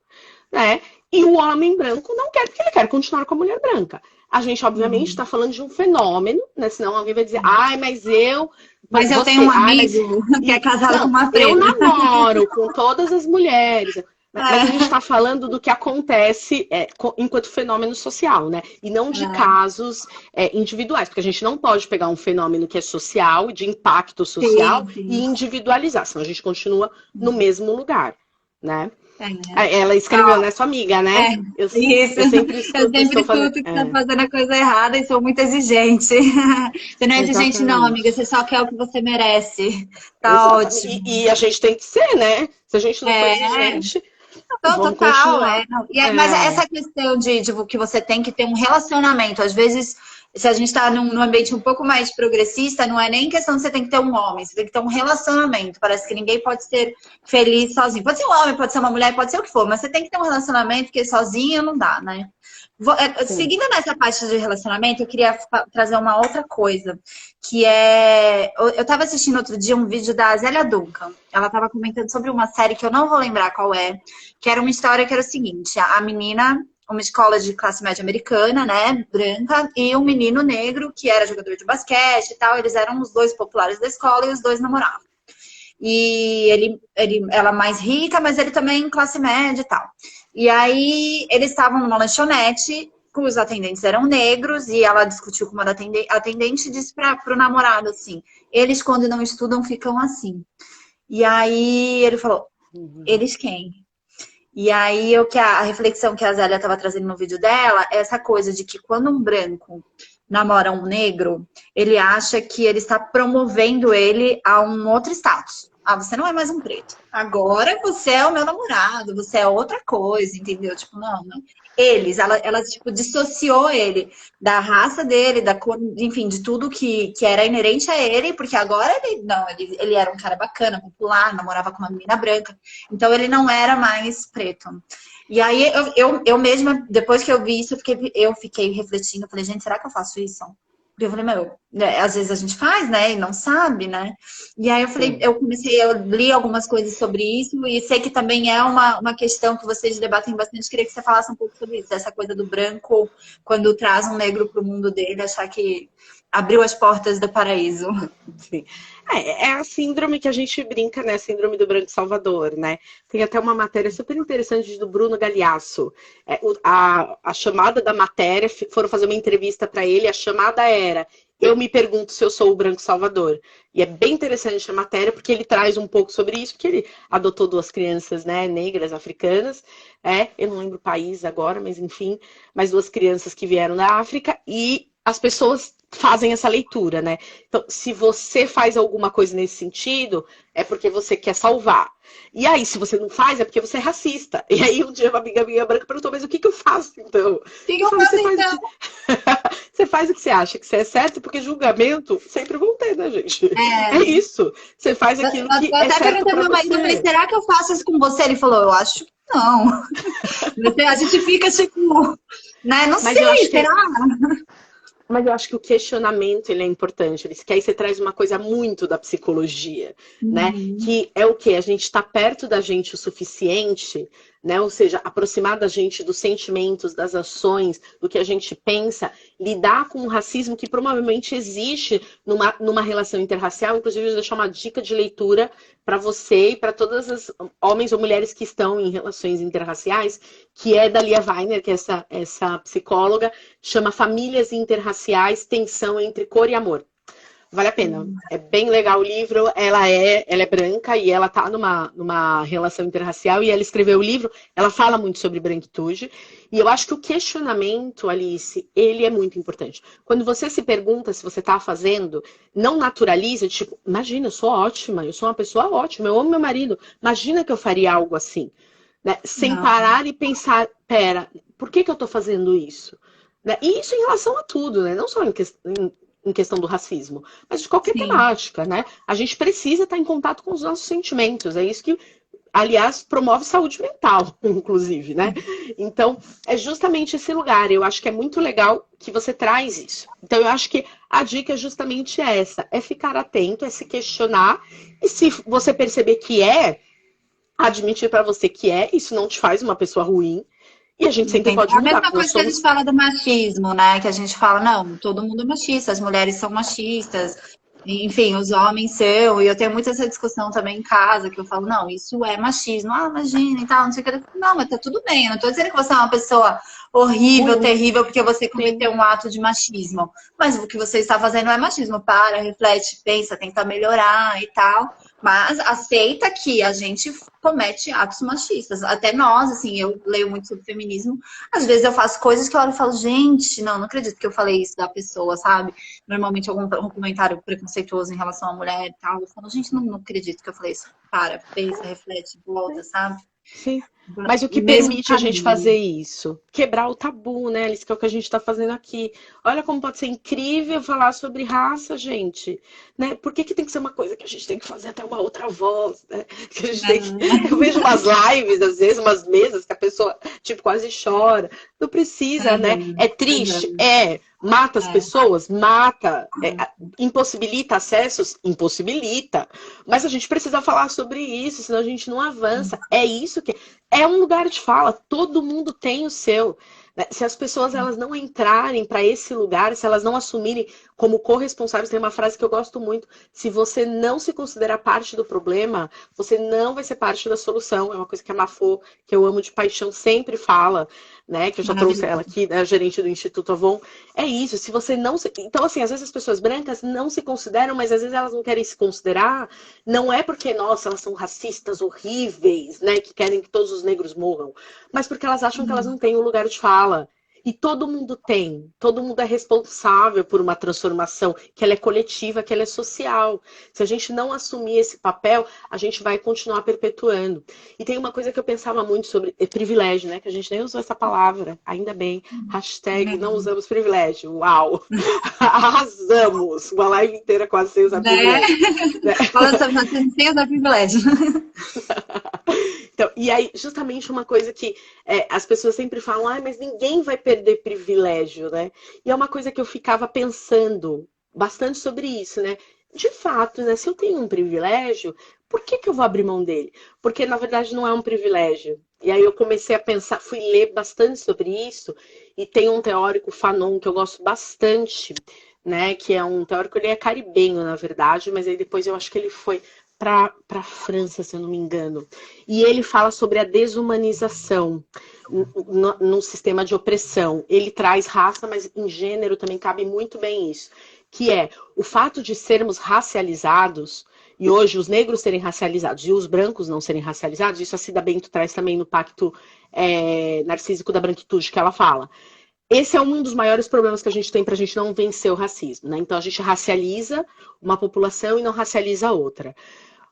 né? E o homem branco não quer porque ele quer continuar com a mulher branca. A gente, obviamente, está falando de um fenômeno, né? Senão alguém vai dizer, ai, mas eu. Mas eu você, tenho um ai, mas... amigo que é casado Não, com uma eu preta. namoro com todas as mulheres. Mas a gente está falando do que acontece enquanto fenômeno social, né? E não de casos individuais, porque a gente não pode pegar um fenômeno que é social, de impacto social, Sim, sim. e individualizar, senão a gente continua no mesmo lugar, né? É. Ela escreveu, né? Sua amiga, né? Isso. Eu sempre Eu sempre estou fazendo. escuto que tá fazendo a coisa errada e sou muito exigente. Você não é exigente, não, amiga. Você só quer o que você merece. Tá ótimo. E a gente tem que ser, né? Se a gente não for exigente, Não, vamos total, continuar. não. Mas essa questão de que você tem que ter um relacionamento, às vezes, se a gente está num ambiente um pouco mais progressista, não é nem questão de você tem que ter um homem, você tem que ter um relacionamento. Parece que ninguém pode ser feliz sozinho. Pode ser um homem, pode ser uma mulher, pode ser o que for, mas você tem que ter um relacionamento, porque sozinho não dá, né? Seguindo nessa parte de relacionamento, eu queria trazer uma outra coisa, que é... Eu estava assistindo outro dia um vídeo da Zélia Duncan. Ela estava comentando sobre uma série que eu não vou lembrar qual é, que era uma história que era o seguinte, a menina, uma escola de classe média americana, né, branca, e um menino negro que era jogador de basquete e tal, eles eram os dois populares da escola e os dois namoravam. E ela mais rica, mas ele também classe média e tal. E aí eles estavam numa lanchonete, os atendentes eram negros, e ela discutiu com uma atendente e disse pro namorado assim, eles quando não estudam ficam assim. E aí ele falou, eles quem? E aí a reflexão que a Zélia estava trazendo no vídeo dela é essa coisa de que quando um branco namora um negro, ele acha que ele está promovendo ele a um outro status. Ah, você não é mais um preto. Agora você é o meu namorado, você é outra coisa, entendeu? Tipo, não. Ela tipo, dissociou ele da raça dele, da cor, enfim, de tudo que era inerente a ele, porque agora ele era um cara bacana, popular, namorava com uma menina branca. Então ele não era mais preto. E aí eu mesma, depois que eu vi isso, eu fiquei refletindo, eu falei, gente, será que eu faço isso? Eu falei, às vezes a gente faz, né, e não sabe, né? E aí eu falei, eu li algumas coisas sobre isso e sei que também é uma questão que vocês debatem bastante. Queria que você falasse um pouco sobre isso, essa coisa do branco, quando traz um negro para o mundo dele, achar que abriu as portas do paraíso. Sim. É a síndrome que a gente brinca, né? Síndrome do branco salvador, né? Tem até uma matéria super interessante do Bruno Galhaço. A chamada da matéria, foram fazer uma entrevista para ele, a chamada era: eu me pergunto se eu sou o branco salvador. E é bem interessante a matéria, porque ele traz um pouco sobre isso, porque ele adotou 2 crianças, né, negras, africanas. Eu não lembro o país agora, mas enfim, mas 2 crianças que vieram da África, e as pessoas fazem essa leitura, né? Então, se você faz alguma coisa nesse sentido, é porque você quer salvar. E aí, se você não faz, é porque você é racista. E aí, um dia, uma amiga minha branca perguntou, mas o que eu faço, então? O que eu faço, então? Você faz o que você acha que você é certo, porque julgamento sempre vão ter, né, gente? É isso. Você faz aquilo que é certo pra você. Eu falei, será que eu faço isso com você? Ele falou, eu acho que não. A gente fica tipo, né? Não sei, será? Mas eu acho que o questionamento, ele é importante, que aí você traz uma coisa muito da psicologia, né? Que é o quê? A gente está perto da gente o suficiente, né? Ou seja, aproximar da gente dos sentimentos, das ações, do que a gente pensa, lidar com o racismo que provavelmente existe numa relação interracial. Inclusive, eu vou deixar uma dica de leitura para você e para todas as homens ou mulheres que estão em relações interraciais, que é da Lia Weiner, que é essa psicóloga, chama Famílias Interraciais, Tensão entre Cor e Amor. Vale a pena. É bem legal o livro. Ela é branca e ela tá numa relação interracial e ela escreveu o livro. Ela fala muito sobre branquitude. E eu acho que o questionamento, Alice, ele é muito importante. Quando você se pergunta se você tá fazendo, não naturaliza, tipo, imagina, eu sou ótima, eu sou uma pessoa ótima, eu amo meu marido. Imagina que eu faria algo assim. Né? Sem Não. parar e pensar, pera, por que eu tô fazendo isso? Né? E isso em relação a tudo, né? Não só em questão do racismo, mas de qualquer Sim. temática, né? A gente precisa estar em contato com os nossos sentimentos. É isso que, aliás, promove saúde mental, inclusive, né? Então, é justamente esse lugar. Eu acho que é muito legal que você traz isso. Então, eu acho que a dica é justamente essa: é ficar atento, é se questionar, e se você perceber que admitir para você que isso não te faz uma pessoa ruim. E a gente sempre Entendo. pode É a mudar, mesma porque nós coisa que a somos. gente fala do machismo, né? Que a gente fala, não, todo mundo é machista, as mulheres são machistas, enfim, os homens são, e eu tenho muito essa discussão também em casa, que eu falo, não, isso é machismo, imagina e tal, não sei o que. Não, mas tá tudo bem, eu não tô dizendo que você é uma pessoa horrível, Ruim. terrível, porque você Sim. cometeu um ato de machismo. Mas o que você está fazendo é machismo. Para, reflete, pensa, tenta melhorar e tal. Mas aceita que a gente comete atos machistas. Até nós, assim, eu leio muito sobre feminismo. Às vezes eu faço coisas que eu olho e falo, gente, não acredito que eu falei isso da pessoa, sabe? Normalmente algum comentário preconceituoso em relação à mulher e tal. Eu falo, gente, não acredito que eu falei isso. Para, pensa, reflete, volta, sabe? Sim. Mas o que Mesmo permite a gente caminho. fazer isso? Quebrar o tabu, né, Alice? Que é o que a gente está fazendo aqui. Olha como pode ser incrível falar sobre raça, gente. Né? Por que tem que ser uma coisa que a gente tem que fazer até uma outra voz? Né? Que a gente tem que... Eu vejo umas lives, às vezes, umas mesas que a pessoa, tipo, quase chora. Não precisa, né? É triste? É. Mata as pessoas? Mata. Impossibilita acessos? Impossibilita. Mas a gente precisa falar sobre isso, senão a gente não avança. É isso que... É um lugar de fala, todo mundo tem o seu. Né? Se as pessoas elas não entrarem para esse lugar, se elas não assumirem como corresponsáveis, tem uma frase que eu gosto muito: se você não se considera parte do problema, você não vai ser parte da solução. É uma coisa que a Mafô, que eu amo de paixão, sempre fala, né? Que eu já trouxe ela aqui, né? Gerente do Instituto Avon. É isso, se você não se... Então, assim, às vezes as pessoas brancas não se consideram, mas às vezes elas não querem se considerar. Não é porque, nossa, elas são racistas horríveis, né? Que querem que todos os negros morram. Mas porque elas acham que elas não têm um lugar de fala. E todo mundo tem. Todo mundo é responsável por uma transformação, que ela é coletiva, que ela é social. Se a gente não assumir esse papel, a gente vai continuar perpetuando. E tem uma coisa que eu pensava muito sobre privilégio, né? Que a gente nem usou essa palavra. Ainda bem. Hashtag não usamos privilégio. Uau! Arrasamos! Uma live inteira quase sem usar privilégio. Né? Falando sobre racismo sem usar privilégio. Então, e aí, justamente uma coisa que as pessoas sempre falam, mas ninguém vai perder privilégio, né? E é uma coisa que eu ficava pensando bastante sobre isso, né? De fato, né? Se eu tenho um privilégio, por que eu vou abrir mão dele? Porque, na verdade, não é um privilégio. E aí eu comecei a pensar, fui ler bastante sobre isso, e tem um teórico, Fanon, que eu gosto bastante, né? Que é um teórico, ele é caribenho, na verdade, mas aí depois eu acho que ele foi para a França, se eu não me engano. E ele fala sobre a desumanização num sistema de opressão. Ele traz raça, mas em gênero também cabe muito bem isso. Que é o fato de sermos racializados, e hoje os negros serem racializados e os brancos não serem racializados, isso a Cida Bento traz também no Pacto Narcísico da Branquitude, que ela fala. Esse é um dos maiores problemas que a gente tem para a gente não vencer o racismo, né? Então a gente racializa uma população e não racializa a outra.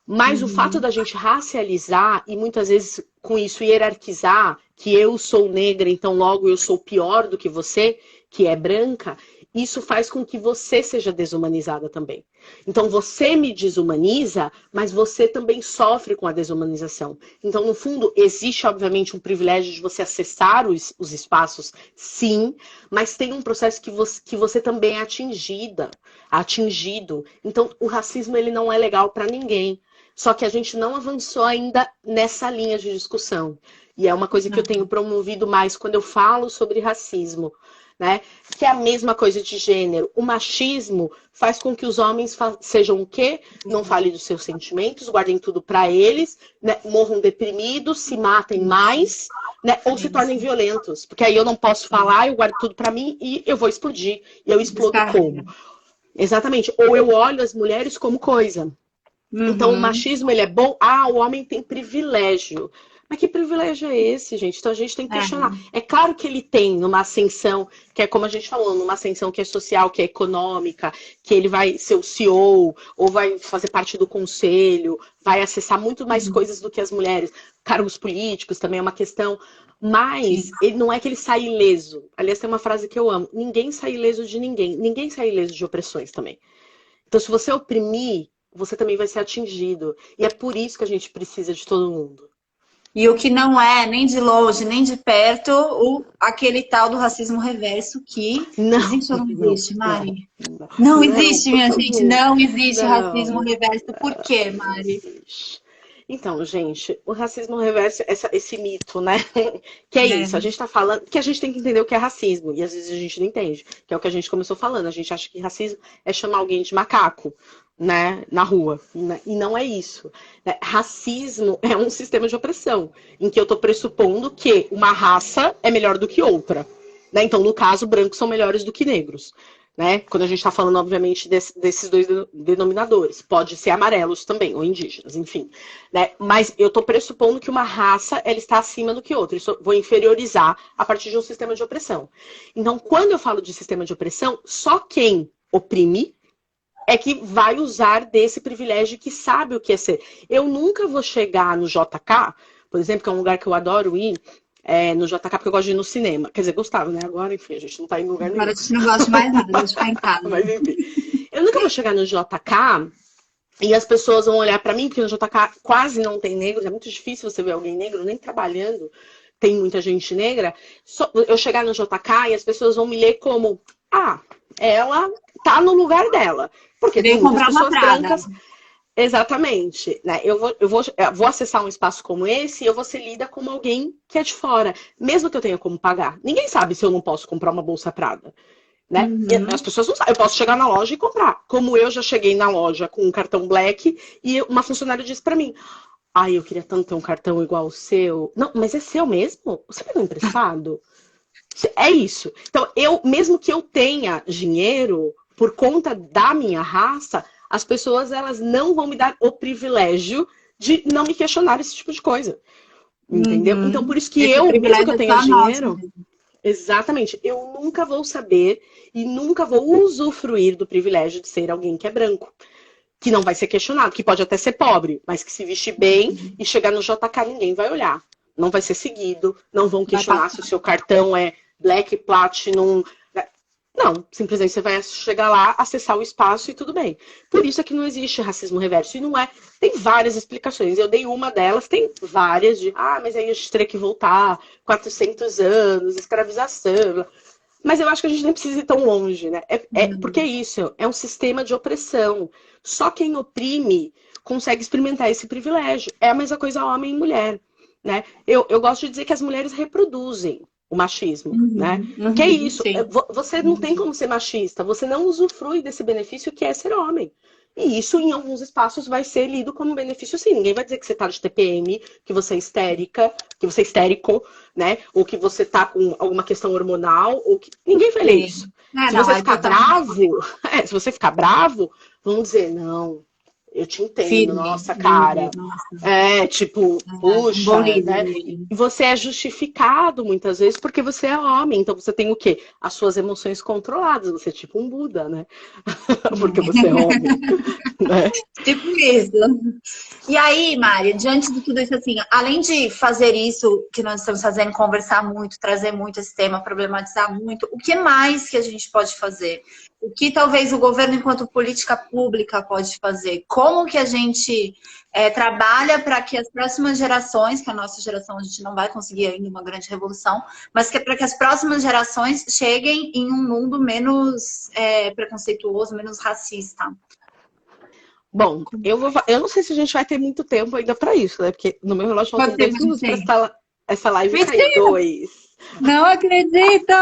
Mas o fato da gente racializar e muitas vezes com isso hierarquizar que eu sou negra, então logo eu sou pior do que você, que é branca, isso faz com que você seja desumanizada também. Então você me desumaniza, mas você também sofre com a desumanização. Então, no fundo, existe obviamente um privilégio de você acessar os espaços, sim, mas tem um processo que você também é atingido. Então, o racismo ele não é legal para ninguém. Só que a gente não avançou ainda nessa linha de discussão. E é uma coisa que eu tenho promovido mais quando eu falo sobre racismo, né? Que é a mesma coisa de gênero. O machismo faz com que os homens sejam o quê? Não falem dos seus sentimentos, guardem tudo para eles, né? Morram deprimidos, se matem mais, né? Ou se tornem violentos. Porque aí eu não posso falar, eu guardo tudo para mim e eu vou explodir. E eu explodo como? Exatamente. Ou eu olho as mulheres como coisa. Então, o machismo, ele é bom. Ah, o homem tem privilégio. Mas que privilégio é esse, gente? Então, a gente tem que questionar. É claro que ele tem numa ascensão, que é como a gente falou, numa ascensão que é social, que é econômica, que ele vai ser o CEO, ou vai fazer parte do conselho, vai acessar muito mais coisas do que as mulheres. Cargos políticos também é uma questão. Mas ele não é que ele sai ileso. Aliás, tem uma frase que eu amo. Ninguém sai ileso de ninguém. Ninguém sai ileso de opressões também. Então, se você oprimir, você também vai ser atingido. E é por isso que a gente precisa de todo mundo. E o que não é, nem de longe, nem de perto, aquele tal do racismo reverso que existe ou não existe, Mari? Não existe, minha gente, não existe racismo reverso. Por quê, Mari? Então, gente, o racismo reverso, esse mito, né? Que é isso, a gente tá falando, que a gente tem que entender o que é racismo, e às vezes a gente não entende, que é o que a gente começou falando, a gente acha que racismo é chamar alguém de macaco, né, na rua, né? E não é isso. Racismo é um sistema de opressão, em que eu tô pressupondo que uma raça é melhor do que outra, né? Então, no caso, brancos são melhores do que negros. Né? Quando a gente está falando, obviamente, desses dois denominadores. Pode ser amarelos também, ou indígenas, enfim. Né? Mas eu estou pressupondo que uma raça ela está acima do que outra. Isso eu vou inferiorizar a partir de um sistema de opressão. Então, quando eu falo de sistema de opressão, só quem oprime é que vai usar desse privilégio que sabe o que é ser. Eu nunca vou chegar no JK, por exemplo, que é um lugar que eu adoro ir, no JK, porque eu gosto de ir no cinema. Quer dizer, gostava, né? Agora, enfim, a gente não tá em lugar nenhum. Agora a gente não gosta mais nada, gosta de ficar em casa. Mas, enfim. Eu nunca vou chegar no JK e as pessoas vão olhar pra mim, porque no JK quase não tem negros, é muito difícil você ver alguém negro, nem trabalhando tem muita gente negra. Eu chegar no JK e as pessoas vão me ler como, ela tá no lugar dela. Porque tem muitas pessoas brancas. Exatamente, né? Eu vou acessar um espaço como esse e eu vou ser lida como alguém que é de fora, mesmo que eu tenha como pagar. Ninguém sabe se eu não posso comprar uma bolsa Prada, né? As pessoas não sabem. Eu posso chegar na loja e comprar. Como eu já cheguei na loja com um cartão Black e uma funcionária disse pra mim: eu queria tanto ter um cartão igual o seu. Não, mas é seu mesmo? Você pegou emprestado? É isso. Então, mesmo que eu tenha dinheiro por conta da minha raça, as pessoas elas não vão me dar o privilégio de não me questionar esse tipo de coisa. Entendeu? Então, por isso que mesmo que eu tenha dinheiro... Exatamente. Eu nunca vou saber e nunca vou usufruir do privilégio de ser alguém que é branco. Que não vai ser questionado, que pode até ser pobre, mas que se vestir bem e chegar no JK ninguém vai olhar. Não vai ser seguido, não vão questionar se o seu cartão é Black, Platinum... Não, simplesmente você vai chegar lá, acessar o espaço e tudo bem. Por isso é que não existe racismo reverso. E não é. Tem várias explicações. Eu dei uma delas, tem várias de, mas aí a gente teria que voltar 400 anos, escravização. Mas eu acho que a gente nem precisa ir tão longe, né? Porque é isso, é um sistema de opressão. Só quem oprime consegue experimentar esse privilégio. É a mesma coisa homem e mulher, né? Eu gosto de dizer que as mulheres reproduzem o machismo, né? Que é isso. Sim. Você não tem como ser machista, você não usufrui desse benefício que é ser homem. E isso, em alguns espaços, vai ser lido como benefício, sim. Ninguém vai dizer que você tá de TPM, que você é histérica, que você é histérico, né? Ou que você tá com alguma questão hormonal, ou que... Ninguém vai ler isso. Se você ficar bravo, se você ficar bravo, vão dizer, não... Eu te entendo, filho, nossa, cara. Nossa. Puxa, né? E você é justificado muitas vezes porque você é homem. Então você tem o quê? As suas emoções controladas. Você é tipo um Buda, né? Porque você é homem. Né? Tipo isso. E aí, Mari, diante de tudo isso, assim, além de fazer isso que nós estamos fazendo, conversar muito, trazer muito esse tema, problematizar muito, o que mais que a gente pode fazer? O que talvez o governo, enquanto política pública, pode fazer? Como que a gente trabalha para que as próximas gerações, que a nossa geração a gente não vai conseguir ainda uma grande revolução, mas para que as próximas gerações cheguem em um mundo menos preconceituoso, menos racista? Bom, eu não sei se a gente vai ter muito tempo ainda para isso, né? Porque no meu relógio faltam 2 minutos para essa live cair 2. Não acredito!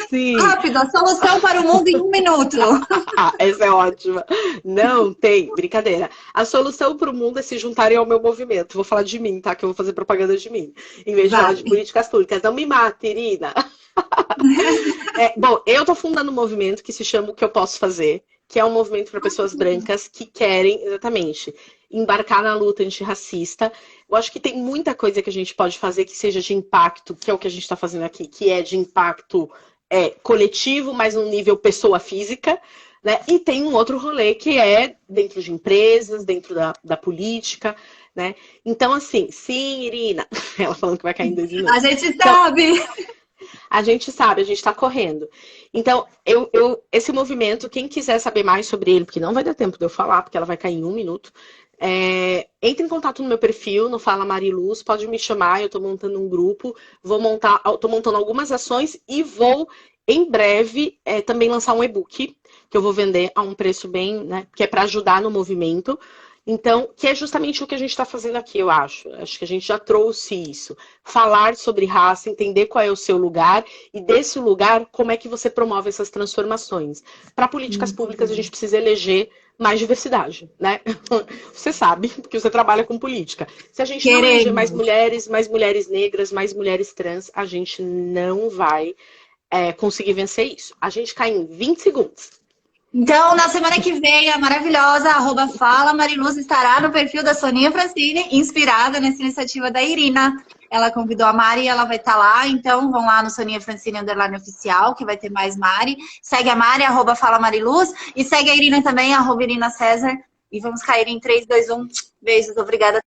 Sim. Rápido, a solução para o mundo em 1 minuto. Essa é ótima. Não tem, brincadeira. A solução para o mundo é se juntarem ao meu movimento. Vou falar de mim, tá? Que eu vou fazer propaganda de mim. Em vez de falar de políticas públicas. Não me mate, Irina. Bom, eu tô fundando um movimento que se chama O Que Eu Posso Fazer, que é um movimento para pessoas brancas que querem, exatamente, embarcar na luta antirracista. Eu acho que tem muita coisa que a gente pode fazer que seja de impacto, que é o que a gente está fazendo aqui, que é de impacto coletivo, mas no nível pessoa física, né? E tem um outro rolê que é dentro de empresas, dentro da política, né? Então, assim, sim, Irina, ela falando que vai cair em 2 minutos. A gente sabe! A gente sabe, a gente está correndo. Então, esse movimento, quem quiser saber mais sobre ele, porque não vai dar tempo de eu falar, porque ela vai cair em 1 minuto, entre em contato no meu perfil, no Fala Mariluz, pode me chamar, eu estou montando um grupo, estou montando algumas ações e vou, em breve, também lançar um e-book, que eu vou vender a um preço bem, né, que é para ajudar no movimento. Então, que é justamente o que a gente está fazendo aqui, eu acho. Acho que a gente já trouxe isso. Falar sobre raça, entender qual é o seu lugar e desse lugar, como é que você promove essas transformações. Para políticas públicas, a gente precisa eleger mais diversidade, né? Você sabe, porque você trabalha com política. Se a gente não eleger mais mulheres negras, mais mulheres trans, a gente não vai conseguir vencer isso. A gente cai em 20 segundos. Então, na semana que vem, a maravilhosa @Fala Mariluz estará no perfil da Soninha Francine, inspirada nessa iniciativa da Irina. Ela convidou a Mari e ela vai estar lá. Então, vão lá no Soninha Francine _oficial, que vai ter mais Mari. Segue a Mari, @Fala Mariluz. E segue a Irina também, @Irina César. E vamos cair em 3, 2, 1. Beijos, obrigada.